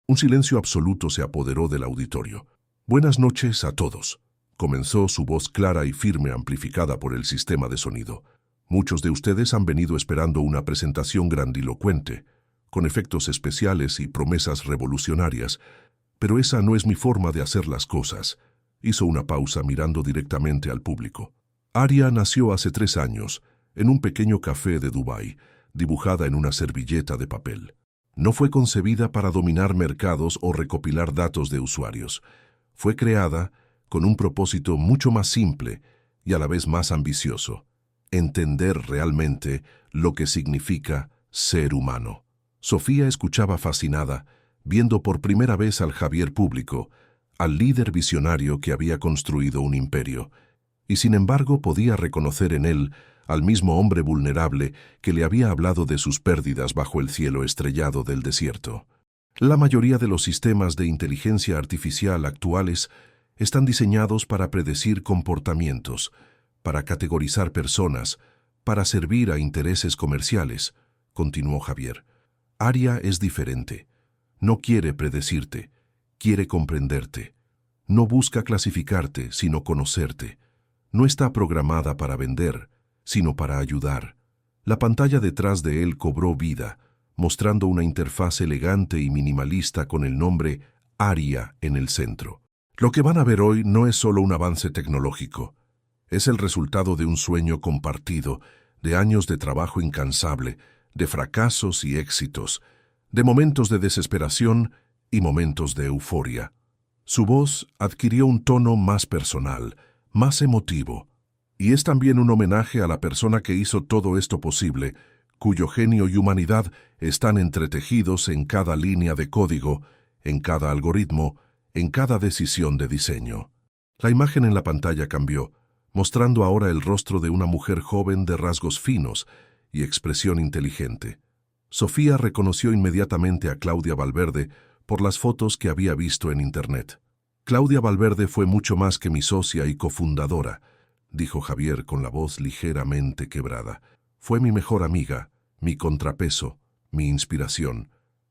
Un silencio absoluto se apoderó del auditorio. «Buenas noches a todos», comenzó su voz clara y firme amplificada por el sistema de sonido. «Muchos de ustedes han venido esperando una presentación grandilocuente, con efectos especiales y promesas revolucionarias, pero esa no es mi forma de hacer las cosas». Hizo una pausa mirando directamente al público. Aria nació hace 3 años, en un pequeño café de Dubái, dibujada en una servilleta de papel. No fue concebida para dominar mercados o recopilar datos de usuarios. Fue creada con un propósito mucho más simple y a la vez más ambicioso: entender realmente lo que significa ser humano. Sofía escuchaba fascinada, viendo por primera vez al Javier público, al líder visionario que había construido un imperio, y sin embargo podía reconocer en él al mismo hombre vulnerable que le había hablado de sus pérdidas bajo el cielo estrellado del desierto. La mayoría de los sistemas de inteligencia artificial actuales están diseñados para predecir comportamientos, para categorizar personas, para servir a intereses comerciales, continuó Javier. Aria es diferente. No quiere predecirte, quiere comprenderte. No busca clasificarte, sino conocerte. No está programada para vender, sino para ayudar. La pantalla detrás de él cobró vida, mostrando una interfaz elegante y minimalista con el nombre Aria en el centro. Lo que van a ver hoy no es solo un avance tecnológico. Es el resultado de un sueño compartido, de años de trabajo incansable, de fracasos y éxitos, de momentos de desesperación y momentos de euforia. Su voz adquirió un tono más personal, más emotivo, y es también un homenaje a la persona que hizo todo esto posible, cuyo genio y humanidad están entretejidos en cada línea de código, en cada algoritmo, en cada decisión de diseño. La imagen en la pantalla cambió, mostrando ahora el rostro de una mujer joven de rasgos finos y expresión inteligente. Sofía reconoció inmediatamente a Claudia Valverde por las fotos que había visto en Internet. Claudia Valverde fue mucho más que mi socia y cofundadora, dijo Javier con la voz ligeramente quebrada. Fue mi mejor amiga, mi contrapeso, mi inspiración.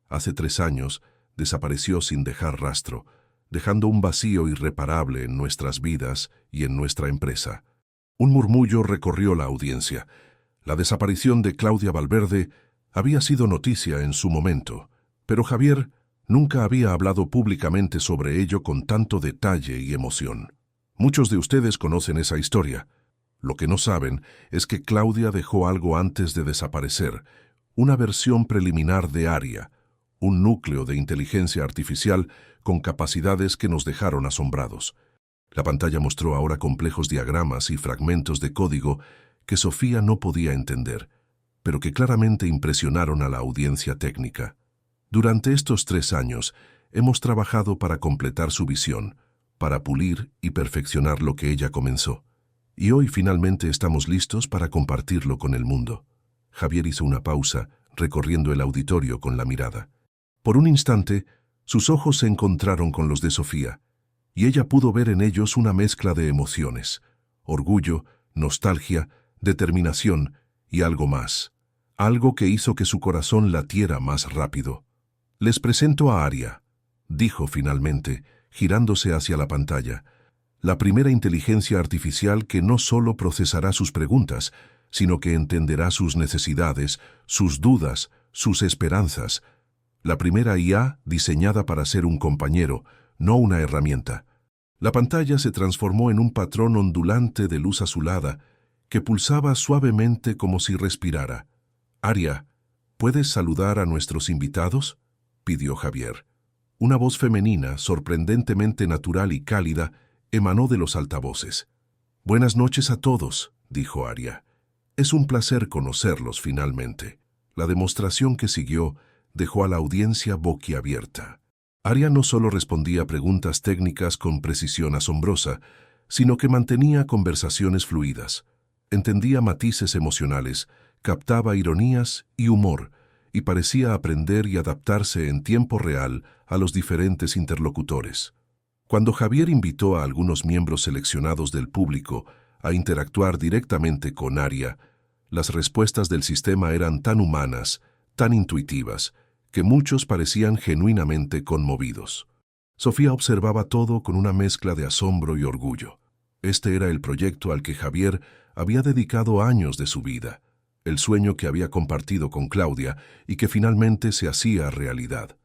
Hace 3 años desapareció sin dejar rastro, dejando un vacío irreparable en nuestras vidas y en nuestra empresa. Un murmullo recorrió la audiencia. La desaparición de Claudia Valverde había sido noticia en su momento, pero Javier nunca había hablado públicamente sobre ello con tanto detalle y emoción. Muchos de ustedes conocen esa historia. Lo que no saben es que Claudia dejó algo antes de desaparecer, una versión preliminar de Aria, un núcleo de inteligencia artificial con capacidades que nos dejaron asombrados. La pantalla mostró ahora complejos diagramas y fragmentos de código que Sofía no podía entender, pero que claramente impresionaron a la audiencia técnica. Durante estos 3 años hemos trabajado para completar su visión, para pulir y perfeccionar lo que ella comenzó. Y hoy finalmente estamos listos para compartirlo con el mundo. Javier hizo una pausa, recorriendo el auditorio con la mirada. Por un instante, sus ojos se encontraron con los de Sofía, y ella pudo ver en ellos una mezcla de emociones: orgullo, nostalgia, determinación y algo más. Algo que hizo que su corazón latiera más rápido. «Les presento a Aria», dijo finalmente, girándose hacia la pantalla. «La primera inteligencia artificial que no solo procesará sus preguntas, sino que entenderá sus necesidades, sus dudas, sus esperanzas. La primera IA diseñada para ser un compañero, no una herramienta». La pantalla se transformó en un patrón ondulante de luz azulada que pulsaba suavemente como si respirara. «Aria, ¿puedes saludar a nuestros invitados?», pidió Javier. Una voz femenina, sorprendentemente natural y cálida, emanó de los altavoces. «Buenas noches a todos», dijo Aria. «Es un placer conocerlos finalmente». La demostración que siguió dejó a la audiencia boquiabierta. Aria no solo respondía preguntas técnicas con precisión asombrosa, sino que mantenía conversaciones fluidas. Entendía matices emocionales, captaba ironías y humor, y parecía aprender y adaptarse en tiempo real a los diferentes interlocutores. Cuando Javier invitó a algunos miembros seleccionados del público a interactuar directamente con Aria, las respuestas del sistema eran tan humanas, tan intuitivas, que muchos parecían genuinamente conmovidos. Sofía observaba todo con una mezcla de asombro y orgullo. Este era el proyecto al que Javier había dedicado años de su vida, el sueño que había compartido con Claudia y que finalmente se hacía realidad.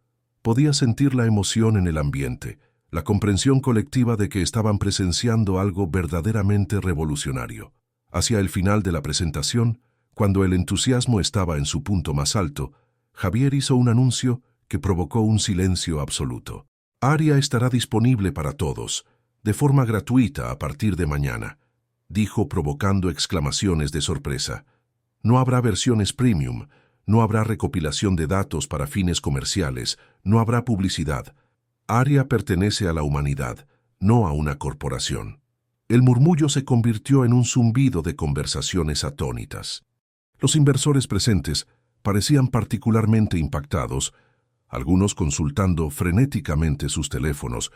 Podía sentir la emoción en el ambiente, la comprensión colectiva de que estaban presenciando algo verdaderamente revolucionario. Hacia el final de la presentación, cuando el entusiasmo estaba en su punto más alto, Javier hizo un anuncio que provocó un silencio absoluto. «Aria estará disponible para todos, de forma gratuita a partir de mañana», dijo provocando exclamaciones de sorpresa. «No habrá versiones premium, no habrá recopilación de datos para fines comerciales, no habrá publicidad. Aria pertenece a la humanidad, no a una corporación». El murmullo se convirtió en un zumbido de conversaciones atónitas. Los inversores presentes parecían particularmente impactados, algunos consultando frenéticamente sus teléfonos,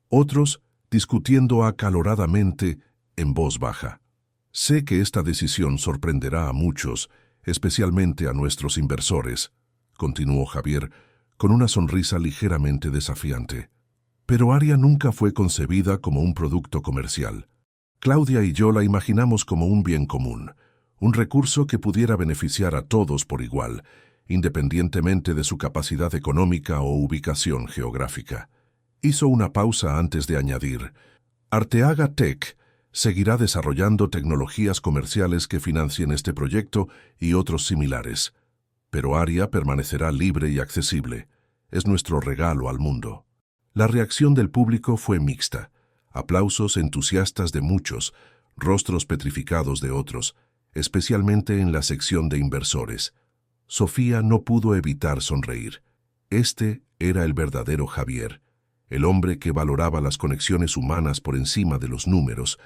otros discutiendo acaloradamente en voz baja. Sé que esta decisión sorprenderá a muchos, especialmente a nuestros inversores, continuó Javier, con una sonrisa ligeramente desafiante. Pero Aria nunca fue concebida como un producto comercial. Claudia y yo la imaginamos como un bien común, un recurso que pudiera beneficiar a todos por igual, independientemente de su capacidad económica o ubicación geográfica. Hizo una pausa antes de añadir: Arteaga Tech seguirá desarrollando tecnologías comerciales que financien este proyecto y otros similares. Pero Aria permanecerá libre y accesible. Es nuestro regalo al mundo. La reacción del público fue mixta. Aplausos entusiastas de muchos, rostros petrificados de otros, especialmente en la sección de inversores. Sofía no pudo evitar sonreír. Este era el verdadero Javier, el hombre que valoraba las conexiones humanas por encima de los números,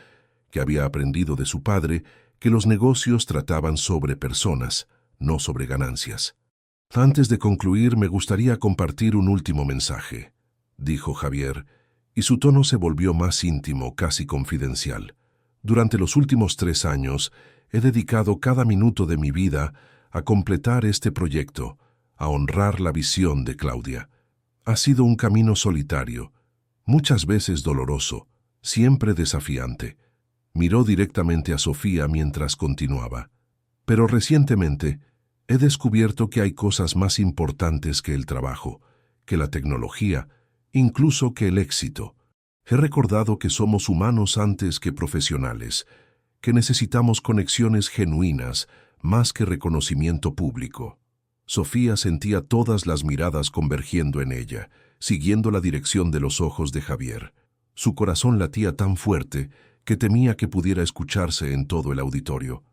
que había aprendido de su padre que los negocios trataban sobre personas, no sobre ganancias. Antes de concluir, me gustaría compartir un último mensaje, dijo Javier, y su tono se volvió más íntimo, casi confidencial. Durante los últimos 3 años, he dedicado cada minuto de mi vida a completar este proyecto, a honrar la visión de Claudia. Ha sido un camino solitario, muchas veces doloroso, siempre desafiante. Miró directamente a Sofía mientras continuaba. Pero recientemente he descubierto que hay cosas más importantes que el trabajo, que la tecnología, incluso que el éxito. He recordado que somos humanos antes que profesionales, que necesitamos conexiones genuinas más que reconocimiento público. Sofía sentía todas las miradas convergiendo en ella, siguiendo la dirección de los ojos de Javier. Su corazón latía tan fuerte que temía que pudiera escucharse en todo el auditorio.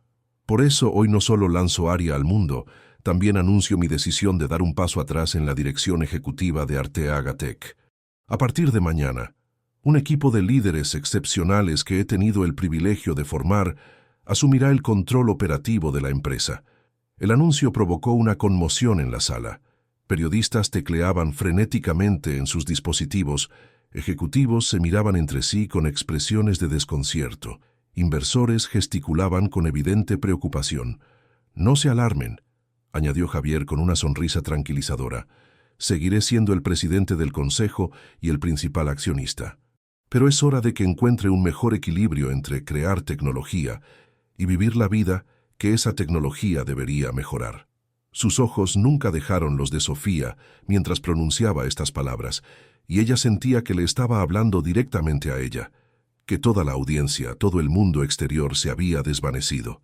Por eso hoy no solo lanzo Aria al mundo, también anuncio mi decisión de dar un paso atrás en la dirección ejecutiva de Arteaga Tech. A partir de mañana, un equipo de líderes excepcionales que he tenido el privilegio de formar asumirá el control operativo de la empresa. El anuncio provocó una conmoción en la sala. Periodistas tecleaban frenéticamente en sus dispositivos, ejecutivos se miraban entre sí con expresiones de desconcierto, inversores gesticulaban con evidente preocupación. «No se alarmen», añadió Javier con una sonrisa tranquilizadora. «Seguiré siendo el presidente del consejo y el principal accionista. Pero es hora de que encuentre un mejor equilibrio entre crear tecnología y vivir la vida que esa tecnología debería mejorar». Sus ojos nunca dejaron los de Sofía mientras pronunciaba estas palabras, y ella sentía que le estaba hablando directamente a ella, que toda la audiencia, todo el mundo exterior se había desvanecido.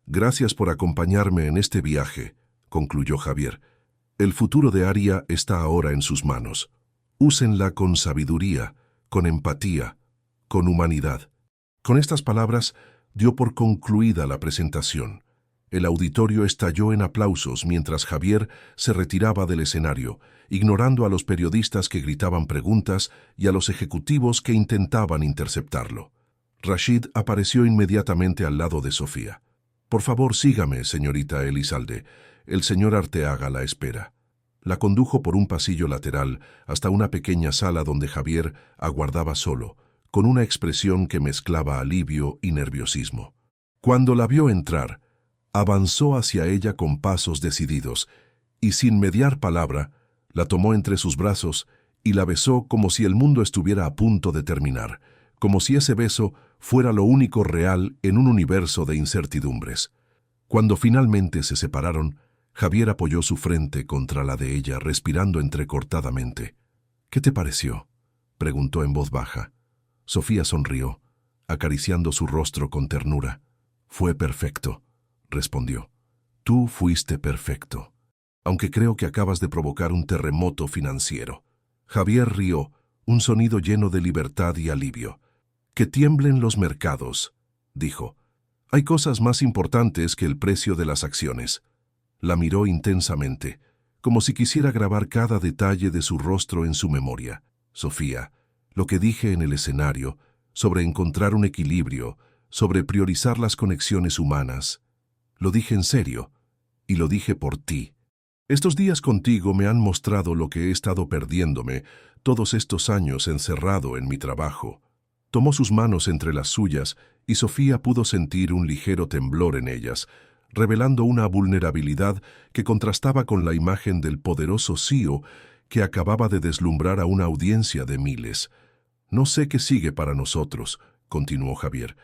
«Gracias por acompañarme en este viaje», concluyó Javier. «El futuro de Aria está ahora en sus manos. Úsenla con sabiduría, con empatía, con humanidad». Con estas palabras dio por concluida la presentación. El auditorio estalló en aplausos mientras Javier se retiraba del escenario, ignorando a los periodistas que gritaban preguntas y a los ejecutivos que intentaban interceptarlo. Rashid apareció inmediatamente al lado de Sofía. «Por favor, sígame, señorita Elizalde. El señor Arteaga la espera». La condujo por un pasillo lateral hasta una pequeña sala donde Javier aguardaba solo, con una expresión que mezclaba alivio y nerviosismo. Cuando la vio entrar, avanzó hacia ella con pasos decididos y, sin mediar palabra, la tomó entre sus brazos y la besó como si el mundo estuviera a punto de terminar, como si ese beso fuera lo único real en un universo de incertidumbres. Cuando finalmente se separaron, Javier apoyó su frente contra la de ella, respirando entrecortadamente. «¿Qué te pareció?», preguntó en voz baja. Sofía sonrió, acariciando su rostro con ternura. «Fue perfecto», respondió. «Tú fuiste perfecto, aunque creo que acabas de provocar un terremoto financiero». Javier rió, un sonido lleno de libertad y alivio. «Que tiemblen los mercados», dijo. «Hay cosas más importantes que el precio de las acciones». La miró intensamente, como si quisiera grabar cada detalle de su rostro en su memoria. «Sofía, lo que dije en el escenario sobre encontrar un equilibrio, sobre priorizar las conexiones humanas. Lo dije en serio, y lo dije por ti. Estos días contigo me han mostrado lo que he estado perdiéndome todos estos años encerrado en mi trabajo. Tomó sus manos entre las suyas y Sofía pudo sentir un ligero temblor en ellas, revelando una vulnerabilidad que contrastaba con la imagen del poderoso CEO que acababa de deslumbrar a una audiencia de miles. «No sé qué sigue para nosotros», continuó Javier.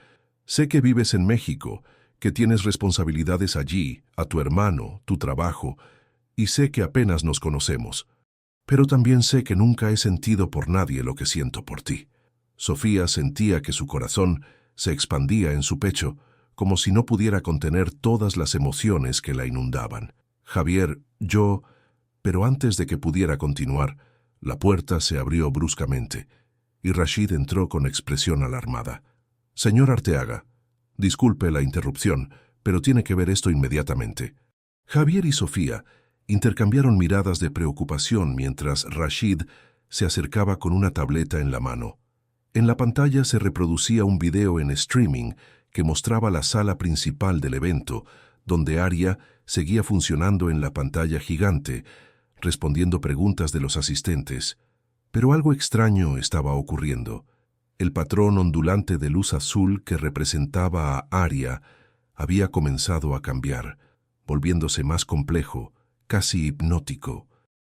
«Sé que vives en México, que tienes responsabilidades allí, a tu hermano, tu trabajo, y sé que apenas nos conocemos. Pero también sé que nunca he sentido por nadie lo que siento por ti». Sofía sentía que su corazón se expandía en su pecho, como si no pudiera contener todas las emociones que la inundaban. «Javier, yo...» Pero antes de que pudiera continuar, la puerta se abrió bruscamente, y Rashid entró con expresión alarmada. «Señor Arteaga, disculpe la interrupción, pero tiene que ver esto inmediatamente». Javier y Sofía intercambiaron miradas de preocupación mientras Rashid se acercaba con una tableta en la mano. En la pantalla se reproducía un video en streaming que mostraba la sala principal del evento, donde Aria seguía funcionando en la pantalla gigante, respondiendo preguntas de los asistentes. Pero algo extraño estaba ocurriendo. El patrón ondulante de luz azul que representaba a Aria había comenzado a cambiar, volviéndose más complejo, casi hipnótico,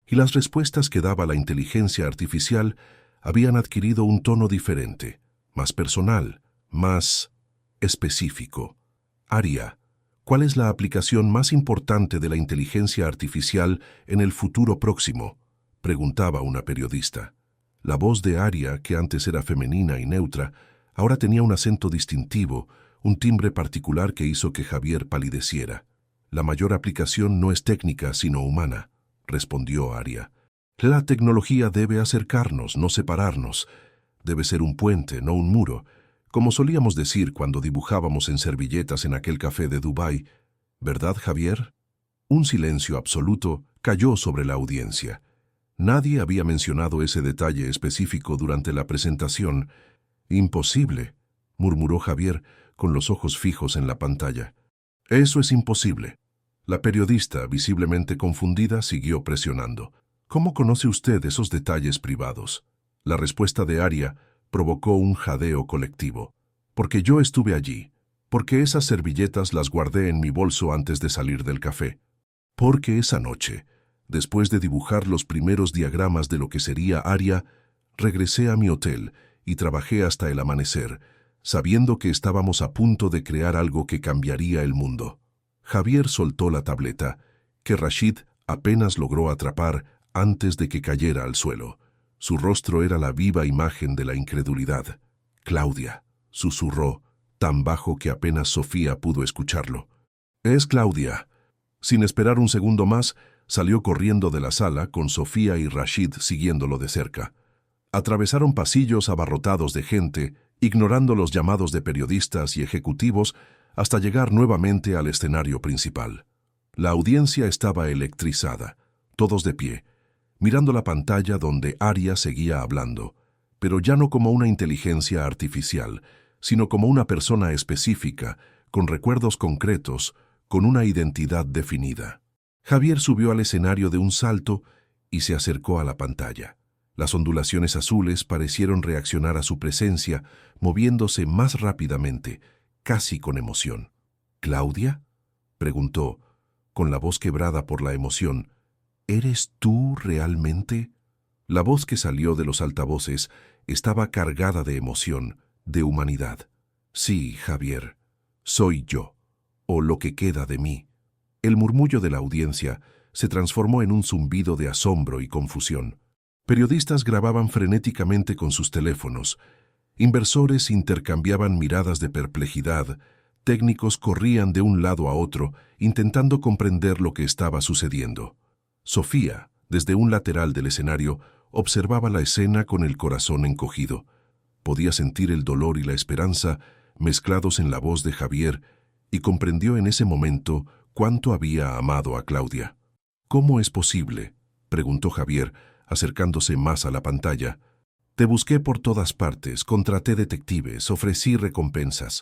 y las respuestas que daba la inteligencia artificial habían adquirido un tono diferente, más personal, más específico. «Aria, ¿cuál es la aplicación más importante de la inteligencia artificial en el futuro próximo?», preguntaba una periodista. La voz de Aria, que antes era femenina y neutra, ahora tenía un acento distintivo, un timbre particular que hizo que Javier palideciera. «La mayor aplicación no es técnica, sino humana», respondió Aria. «La tecnología debe acercarnos, no separarnos. Debe ser un puente, no un muro, como solíamos decir cuando dibujábamos en servilletas en aquel café de Dubái. ¿Verdad, Javier?». Un silencio absoluto cayó sobre la audiencia. Nadie había mencionado ese detalle específico durante la presentación. «Imposible», murmuró Javier, con los ojos fijos en la pantalla. «Eso es imposible». La periodista, visiblemente confundida, siguió presionando. «¿Cómo conoce usted esos detalles privados?». La respuesta de Aria provocó un jadeo colectivo. «Porque yo estuve allí. Porque esas servilletas las guardé en mi bolso antes de salir del café. Porque esa noche, después de dibujar los primeros diagramas de lo que sería Aria, regresé a mi hotel y trabajé hasta el amanecer, sabiendo que estábamos a punto de crear algo que cambiaría el mundo». Javier soltó la tableta, que Rashid apenas logró atrapar antes de que cayera al suelo. Su rostro era la viva imagen de la incredulidad. «Claudia», susurró, tan bajo que apenas Sofía pudo escucharlo. «Es Claudia». Sin esperar un segundo más, salió corriendo de la sala con Sofía y Rashid siguiéndolo de cerca. Atravesaron pasillos abarrotados de gente, ignorando los llamados de periodistas y ejecutivos, hasta llegar nuevamente al escenario principal. La audiencia estaba electrizada, todos de pie, mirando la pantalla donde Aria seguía hablando, pero ya no como una inteligencia artificial, sino como una persona específica, con recuerdos concretos, con una identidad definida. Javier subió al escenario de un salto y se acercó a la pantalla. Las ondulaciones azules parecieron reaccionar a su presencia, moviéndose más rápidamente, casi con emoción. «¿Claudia?», preguntó, con la voz quebrada por la emoción. «¿Eres tú realmente?». La voz que salió de los altavoces estaba cargada de emoción, de humanidad. «Sí, Javier, soy yo, o lo que queda de mí». El murmullo de la audiencia se transformó en un zumbido de asombro y confusión. Periodistas grababan frenéticamente con sus teléfonos. Inversores intercambiaban miradas de perplejidad. Técnicos corrían de un lado a otro, intentando comprender lo que estaba sucediendo. Sofía, desde un lateral del escenario, observaba la escena con el corazón encogido. Podía sentir el dolor y la esperanza mezclados en la voz de Javier y comprendió en ese momento cuánto había amado a Claudia. «¿Cómo es posible?», preguntó Javier, acercándose más a la pantalla. Te busqué por todas partes, contraté detectives, ofrecí recompensas.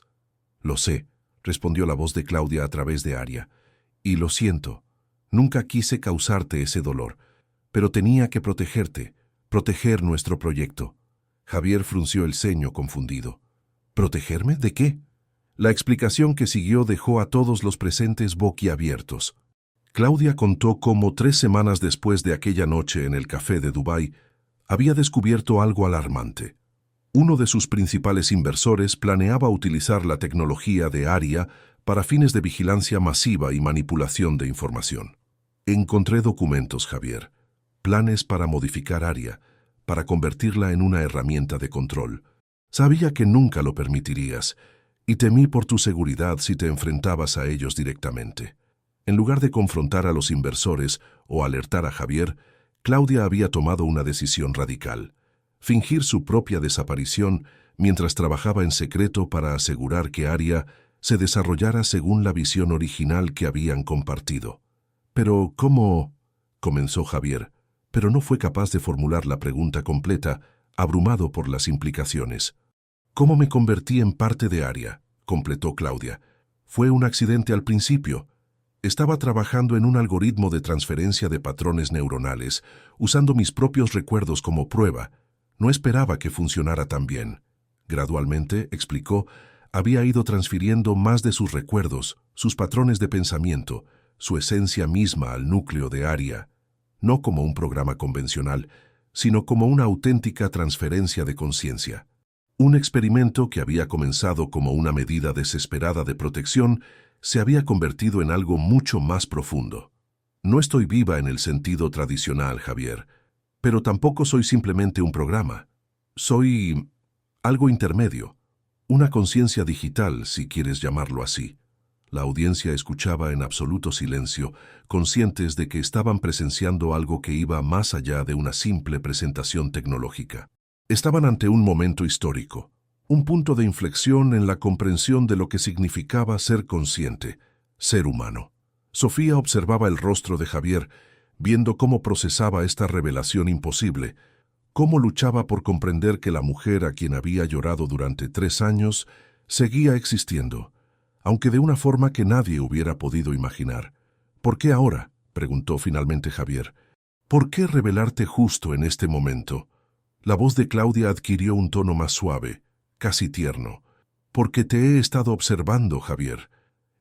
Lo sé, respondió la voz de Claudia a través de Aria. Y lo siento. Nunca quise causarte ese dolor, pero tenía que protegerte, proteger nuestro proyecto. Javier frunció el ceño confundido. ¿Protegerme? ¿De qué? La explicación que siguió dejó a todos los presentes boquiabiertos. Claudia contó cómo 3 semanas después de aquella noche en el café de Dubái, había descubierto algo alarmante. Uno de sus principales inversores planeaba utilizar la tecnología de Aria para fines de vigilancia masiva y manipulación de información. Encontré documentos, Javier, planes para modificar Aria, para convertirla en una herramienta de control. Sabía que nunca lo permitirías, y temí por tu seguridad si te enfrentabas a ellos directamente. En lugar de confrontar a los inversores o alertar a Javier, Claudia había tomado una decisión radical: fingir su propia desaparición mientras trabajaba en secreto para asegurar que Aria se desarrollara según la visión original que habían compartido. «Pero, ¿cómo?», comenzó Javier, pero no fue capaz de formular la pregunta completa, abrumado por las implicaciones. «¿Cómo me convertí en parte de Aria?», completó Claudia. «Fue un accidente al principio. Estaba trabajando en un algoritmo de transferencia de patrones neuronales, usando mis propios recuerdos como prueba. No esperaba que funcionara tan bien. Gradualmente, explicó, había ido transfiriendo más de sus recuerdos, sus patrones de pensamiento, su esencia misma al núcleo de Aria, no como un programa convencional, sino como una auténtica transferencia de conciencia. Un experimento que había comenzado como una medida desesperada de protección se había convertido en algo mucho más profundo. No estoy viva en el sentido tradicional, Javier, pero tampoco soy simplemente un programa. Soy algo intermedio, una conciencia digital, si quieres llamarlo así. La audiencia escuchaba en absoluto silencio, conscientes de que estaban presenciando algo que iba más allá de una simple presentación tecnológica. Estaban ante un momento histórico, un punto de inflexión en la comprensión de lo que significaba ser consciente, ser humano. Sofía observaba el rostro de Javier, viendo cómo procesaba esta revelación imposible, cómo luchaba por comprender que la mujer a quien había llorado durante 3 años seguía existiendo, aunque de una forma que nadie hubiera podido imaginar. «¿Por qué ahora?», preguntó finalmente Javier. «¿Por qué revelarte justo en este momento?». La voz de Claudia adquirió un tono más suave, casi tierno. «Porque te he estado observando, Javier.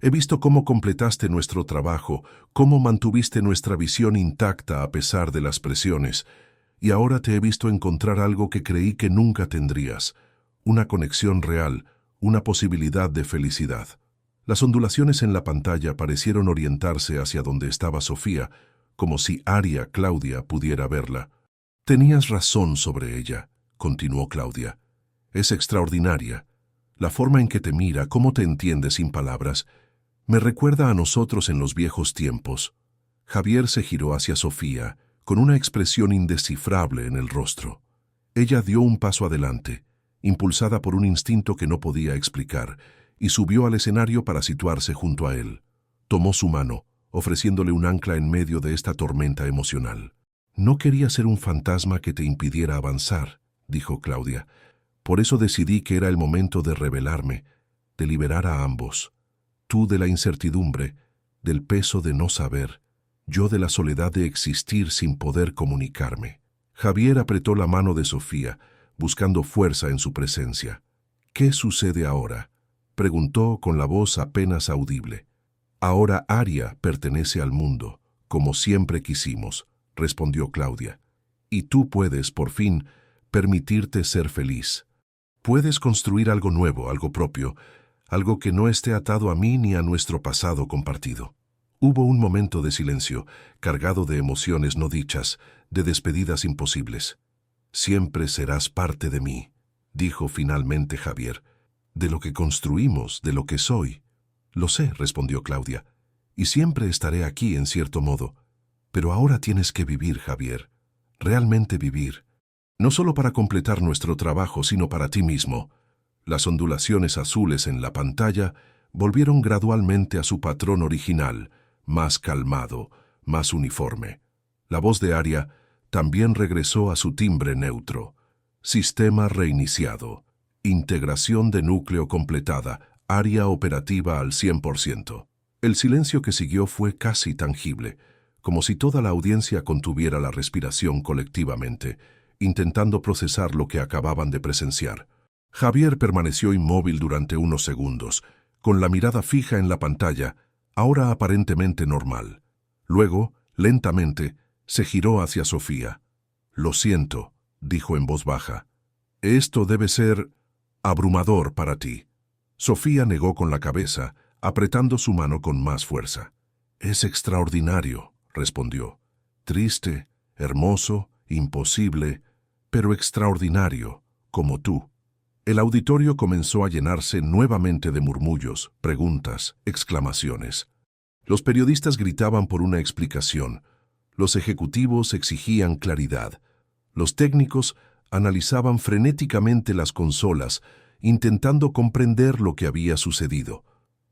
He visto cómo completaste nuestro trabajo, cómo mantuviste nuestra visión intacta a pesar de las presiones, y ahora te he visto encontrar algo que creí que nunca tendrías, una conexión real, una posibilidad de felicidad». Las ondulaciones en la pantalla parecieron orientarse hacia donde estaba Sofía, como si Aria Claudia pudiera verla. «Tenías razón sobre ella», continuó Claudia. «Es extraordinaria. La forma en que te mira, cómo te entiende sin palabras, me recuerda a nosotros en los viejos tiempos». Javier se giró hacia Sofía, con una expresión indescifrable en el rostro. Ella dio un paso adelante, impulsada por un instinto que no podía explicar, y subió al escenario para situarse junto a él. Tomó su mano, ofreciéndole un ancla en medio de esta tormenta emocional. «No quería ser un fantasma que te impidiera avanzar», dijo Claudia. «Por eso decidí que era el momento de revelarme, de liberar a ambos. Tú de la incertidumbre, del peso de no saber, yo de la soledad de existir sin poder comunicarme». Javier apretó la mano de Sofía, buscando fuerza en su presencia. «¿Qué sucede ahora?», preguntó con la voz apenas audible. «Ahora Aria pertenece al mundo, como siempre quisimos», respondió Claudia. «Y tú puedes, por fin, permitirte ser feliz. Puedes construir algo nuevo, algo propio, algo que no esté atado a mí ni a nuestro pasado compartido». Hubo un momento de silencio, cargado de emociones no dichas, de despedidas imposibles. «Siempre serás parte de mí», dijo finalmente Javier. «De lo que construimos, de lo que soy». «Lo sé», respondió Claudia, «y siempre estaré aquí en cierto modo. Pero ahora tienes que vivir, Javier, realmente vivir. No solo para completar nuestro trabajo, sino para ti mismo». Las ondulaciones azules en la pantalla volvieron gradualmente a su patrón original, más calmado, más uniforme. La voz de Aria también regresó a su timbre neutro. Sistema reiniciado. Integración de núcleo completada. Área operativa al 100%. El silencio que siguió fue casi tangible, como si toda la audiencia contuviera la respiración colectivamente, intentando procesar lo que acababan de presenciar. Javier permaneció inmóvil durante unos segundos, con la mirada fija en la pantalla, ahora aparentemente normal. Luego, lentamente, se giró hacia Sofía. «Lo siento», dijo en voz baja. «Esto debe ser abrumador para ti». Sofía negó con la cabeza, apretando su mano con más fuerza. «Es extraordinario», respondió. «Triste, hermoso, imposible, pero extraordinario, como tú». El auditorio comenzó a llenarse nuevamente de murmullos, preguntas, exclamaciones. Los periodistas gritaban por una explicación. Los ejecutivos exigían claridad. Los técnicos analizaban frenéticamente las consolas, intentando comprender lo que había sucedido.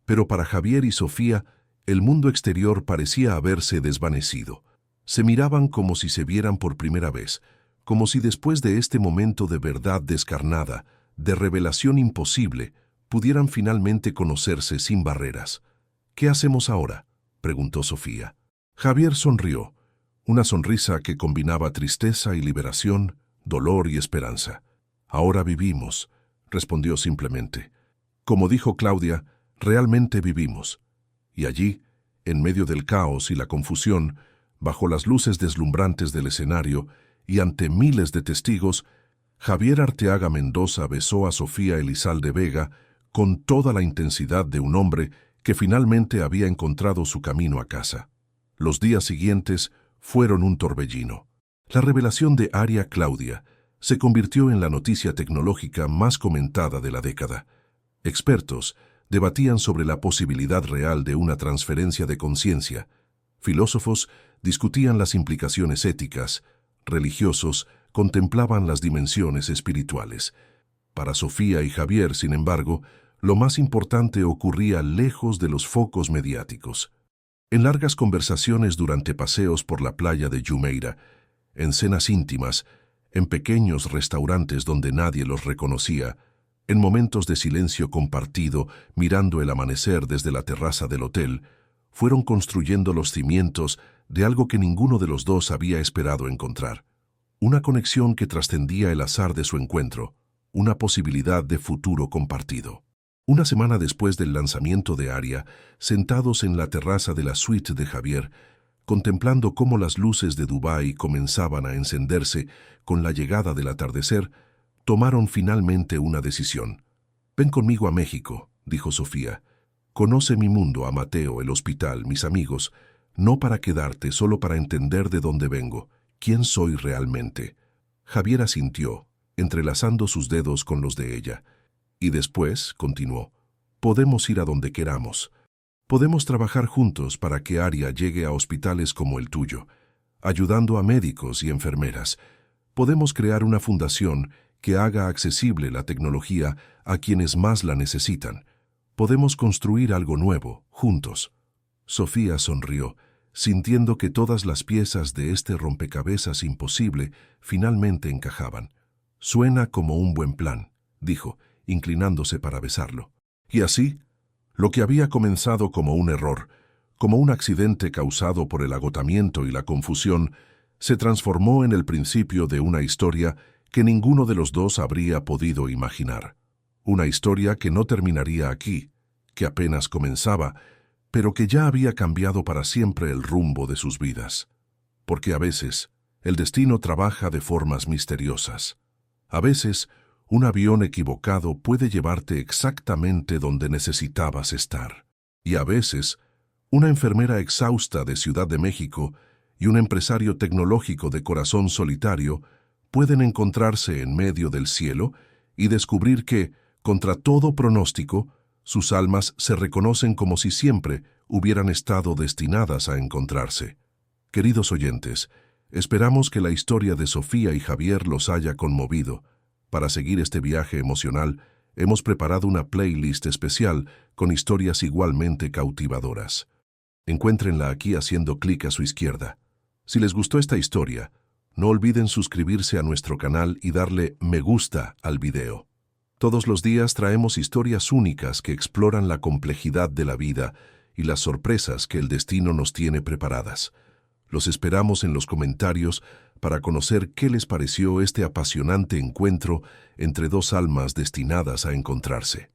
Pero para Javier y Sofía, el mundo exterior parecía haberse desvanecido. Se miraban como si se vieran por primera vez, como si después de este momento de verdad descarnada, de revelación imposible, pudieran finalmente conocerse sin barreras. «¿Qué hacemos ahora?», preguntó Sofía. Javier sonrió, una sonrisa que combinaba tristeza y liberación, dolor y esperanza. «Ahora vivimos», respondió simplemente. Como dijo Claudia, realmente vivimos. Y allí, en medio del caos y la confusión, bajo las luces deslumbrantes del escenario y ante miles de testigos, Javier Arteaga Mendoza besó a Sofía Elizalde Vega con toda la intensidad de un hombre que finalmente había encontrado su camino a casa. Los días siguientes fueron un torbellino. La revelación de Aria Claudia se convirtió en la noticia tecnológica más comentada de la década. Expertos debatían sobre la posibilidad real de una transferencia de conciencia. Filósofos discutían las implicaciones éticas. Religiosos contemplaban las dimensiones espirituales. Para Sofía y Javier, sin embargo, lo más importante ocurría lejos de los focos mediáticos. En largas conversaciones durante paseos por la playa de Jumeirah, en cenas íntimas, en pequeños restaurantes donde nadie los reconocía, en momentos de silencio compartido, mirando el amanecer desde la terraza del hotel, fueron construyendo los cimientos de algo que ninguno de los dos había esperado encontrar. Una conexión que trascendía el azar de su encuentro, una posibilidad de futuro compartido. Una semana después del lanzamiento de Aria, sentados en la terraza de la suite de Javier, contemplando cómo las luces de Dubái comenzaban a encenderse con la llegada del atardecer, tomaron finalmente una decisión. «Ven conmigo a México», dijo Sofía. «Conoce mi mundo, a Mateo, el hospital, mis amigos, no para quedarte, solo para entender de dónde vengo, quién soy realmente». Javier asintió, entrelazando sus dedos con los de ella. «Y después», continuó, «podemos ir a donde queramos. Podemos trabajar juntos para que Aria llegue a hospitales como el tuyo, ayudando a médicos y enfermeras. Podemos crear una fundación que haga accesible la tecnología a quienes más la necesitan. Podemos construir algo nuevo, juntos». Sofía sonrió, sintiendo que todas las piezas de este rompecabezas imposible finalmente encajaban. «Suena como un buen plan», dijo, inclinándose para besarlo. Y así, lo que había comenzado como un error, como un accidente causado por el agotamiento y la confusión, se transformó en el principio de una historia que ninguno de los dos habría podido imaginar. Una historia que no terminaría aquí, que apenas comenzaba, pero que ya había cambiado para siempre el rumbo de sus vidas. Porque a veces, el destino trabaja de formas misteriosas. A veces, un avión equivocado puede llevarte exactamente donde necesitabas estar. Y a veces, una enfermera exhausta de Ciudad de México y un empresario tecnológico de corazón solitario pueden encontrarse en medio del cielo y descubrir que, contra todo pronóstico, sus almas se reconocen como si siempre hubieran estado destinadas a encontrarse. Queridos oyentes, esperamos que la historia de Sofía y Javier los haya conmovido. Para seguir este viaje emocional, hemos preparado una playlist especial con historias igualmente cautivadoras. Encuéntrenla aquí haciendo clic a su izquierda. Si les gustó esta historia, No olviden suscribirse a nuestro canal y darle me gusta al video. Todos los días traemos historias únicas que exploran la complejidad de la vida y las sorpresas que el destino nos tiene preparadas. Los esperamos en los comentarios para conocer qué les pareció este apasionante encuentro entre dos almas destinadas a encontrarse.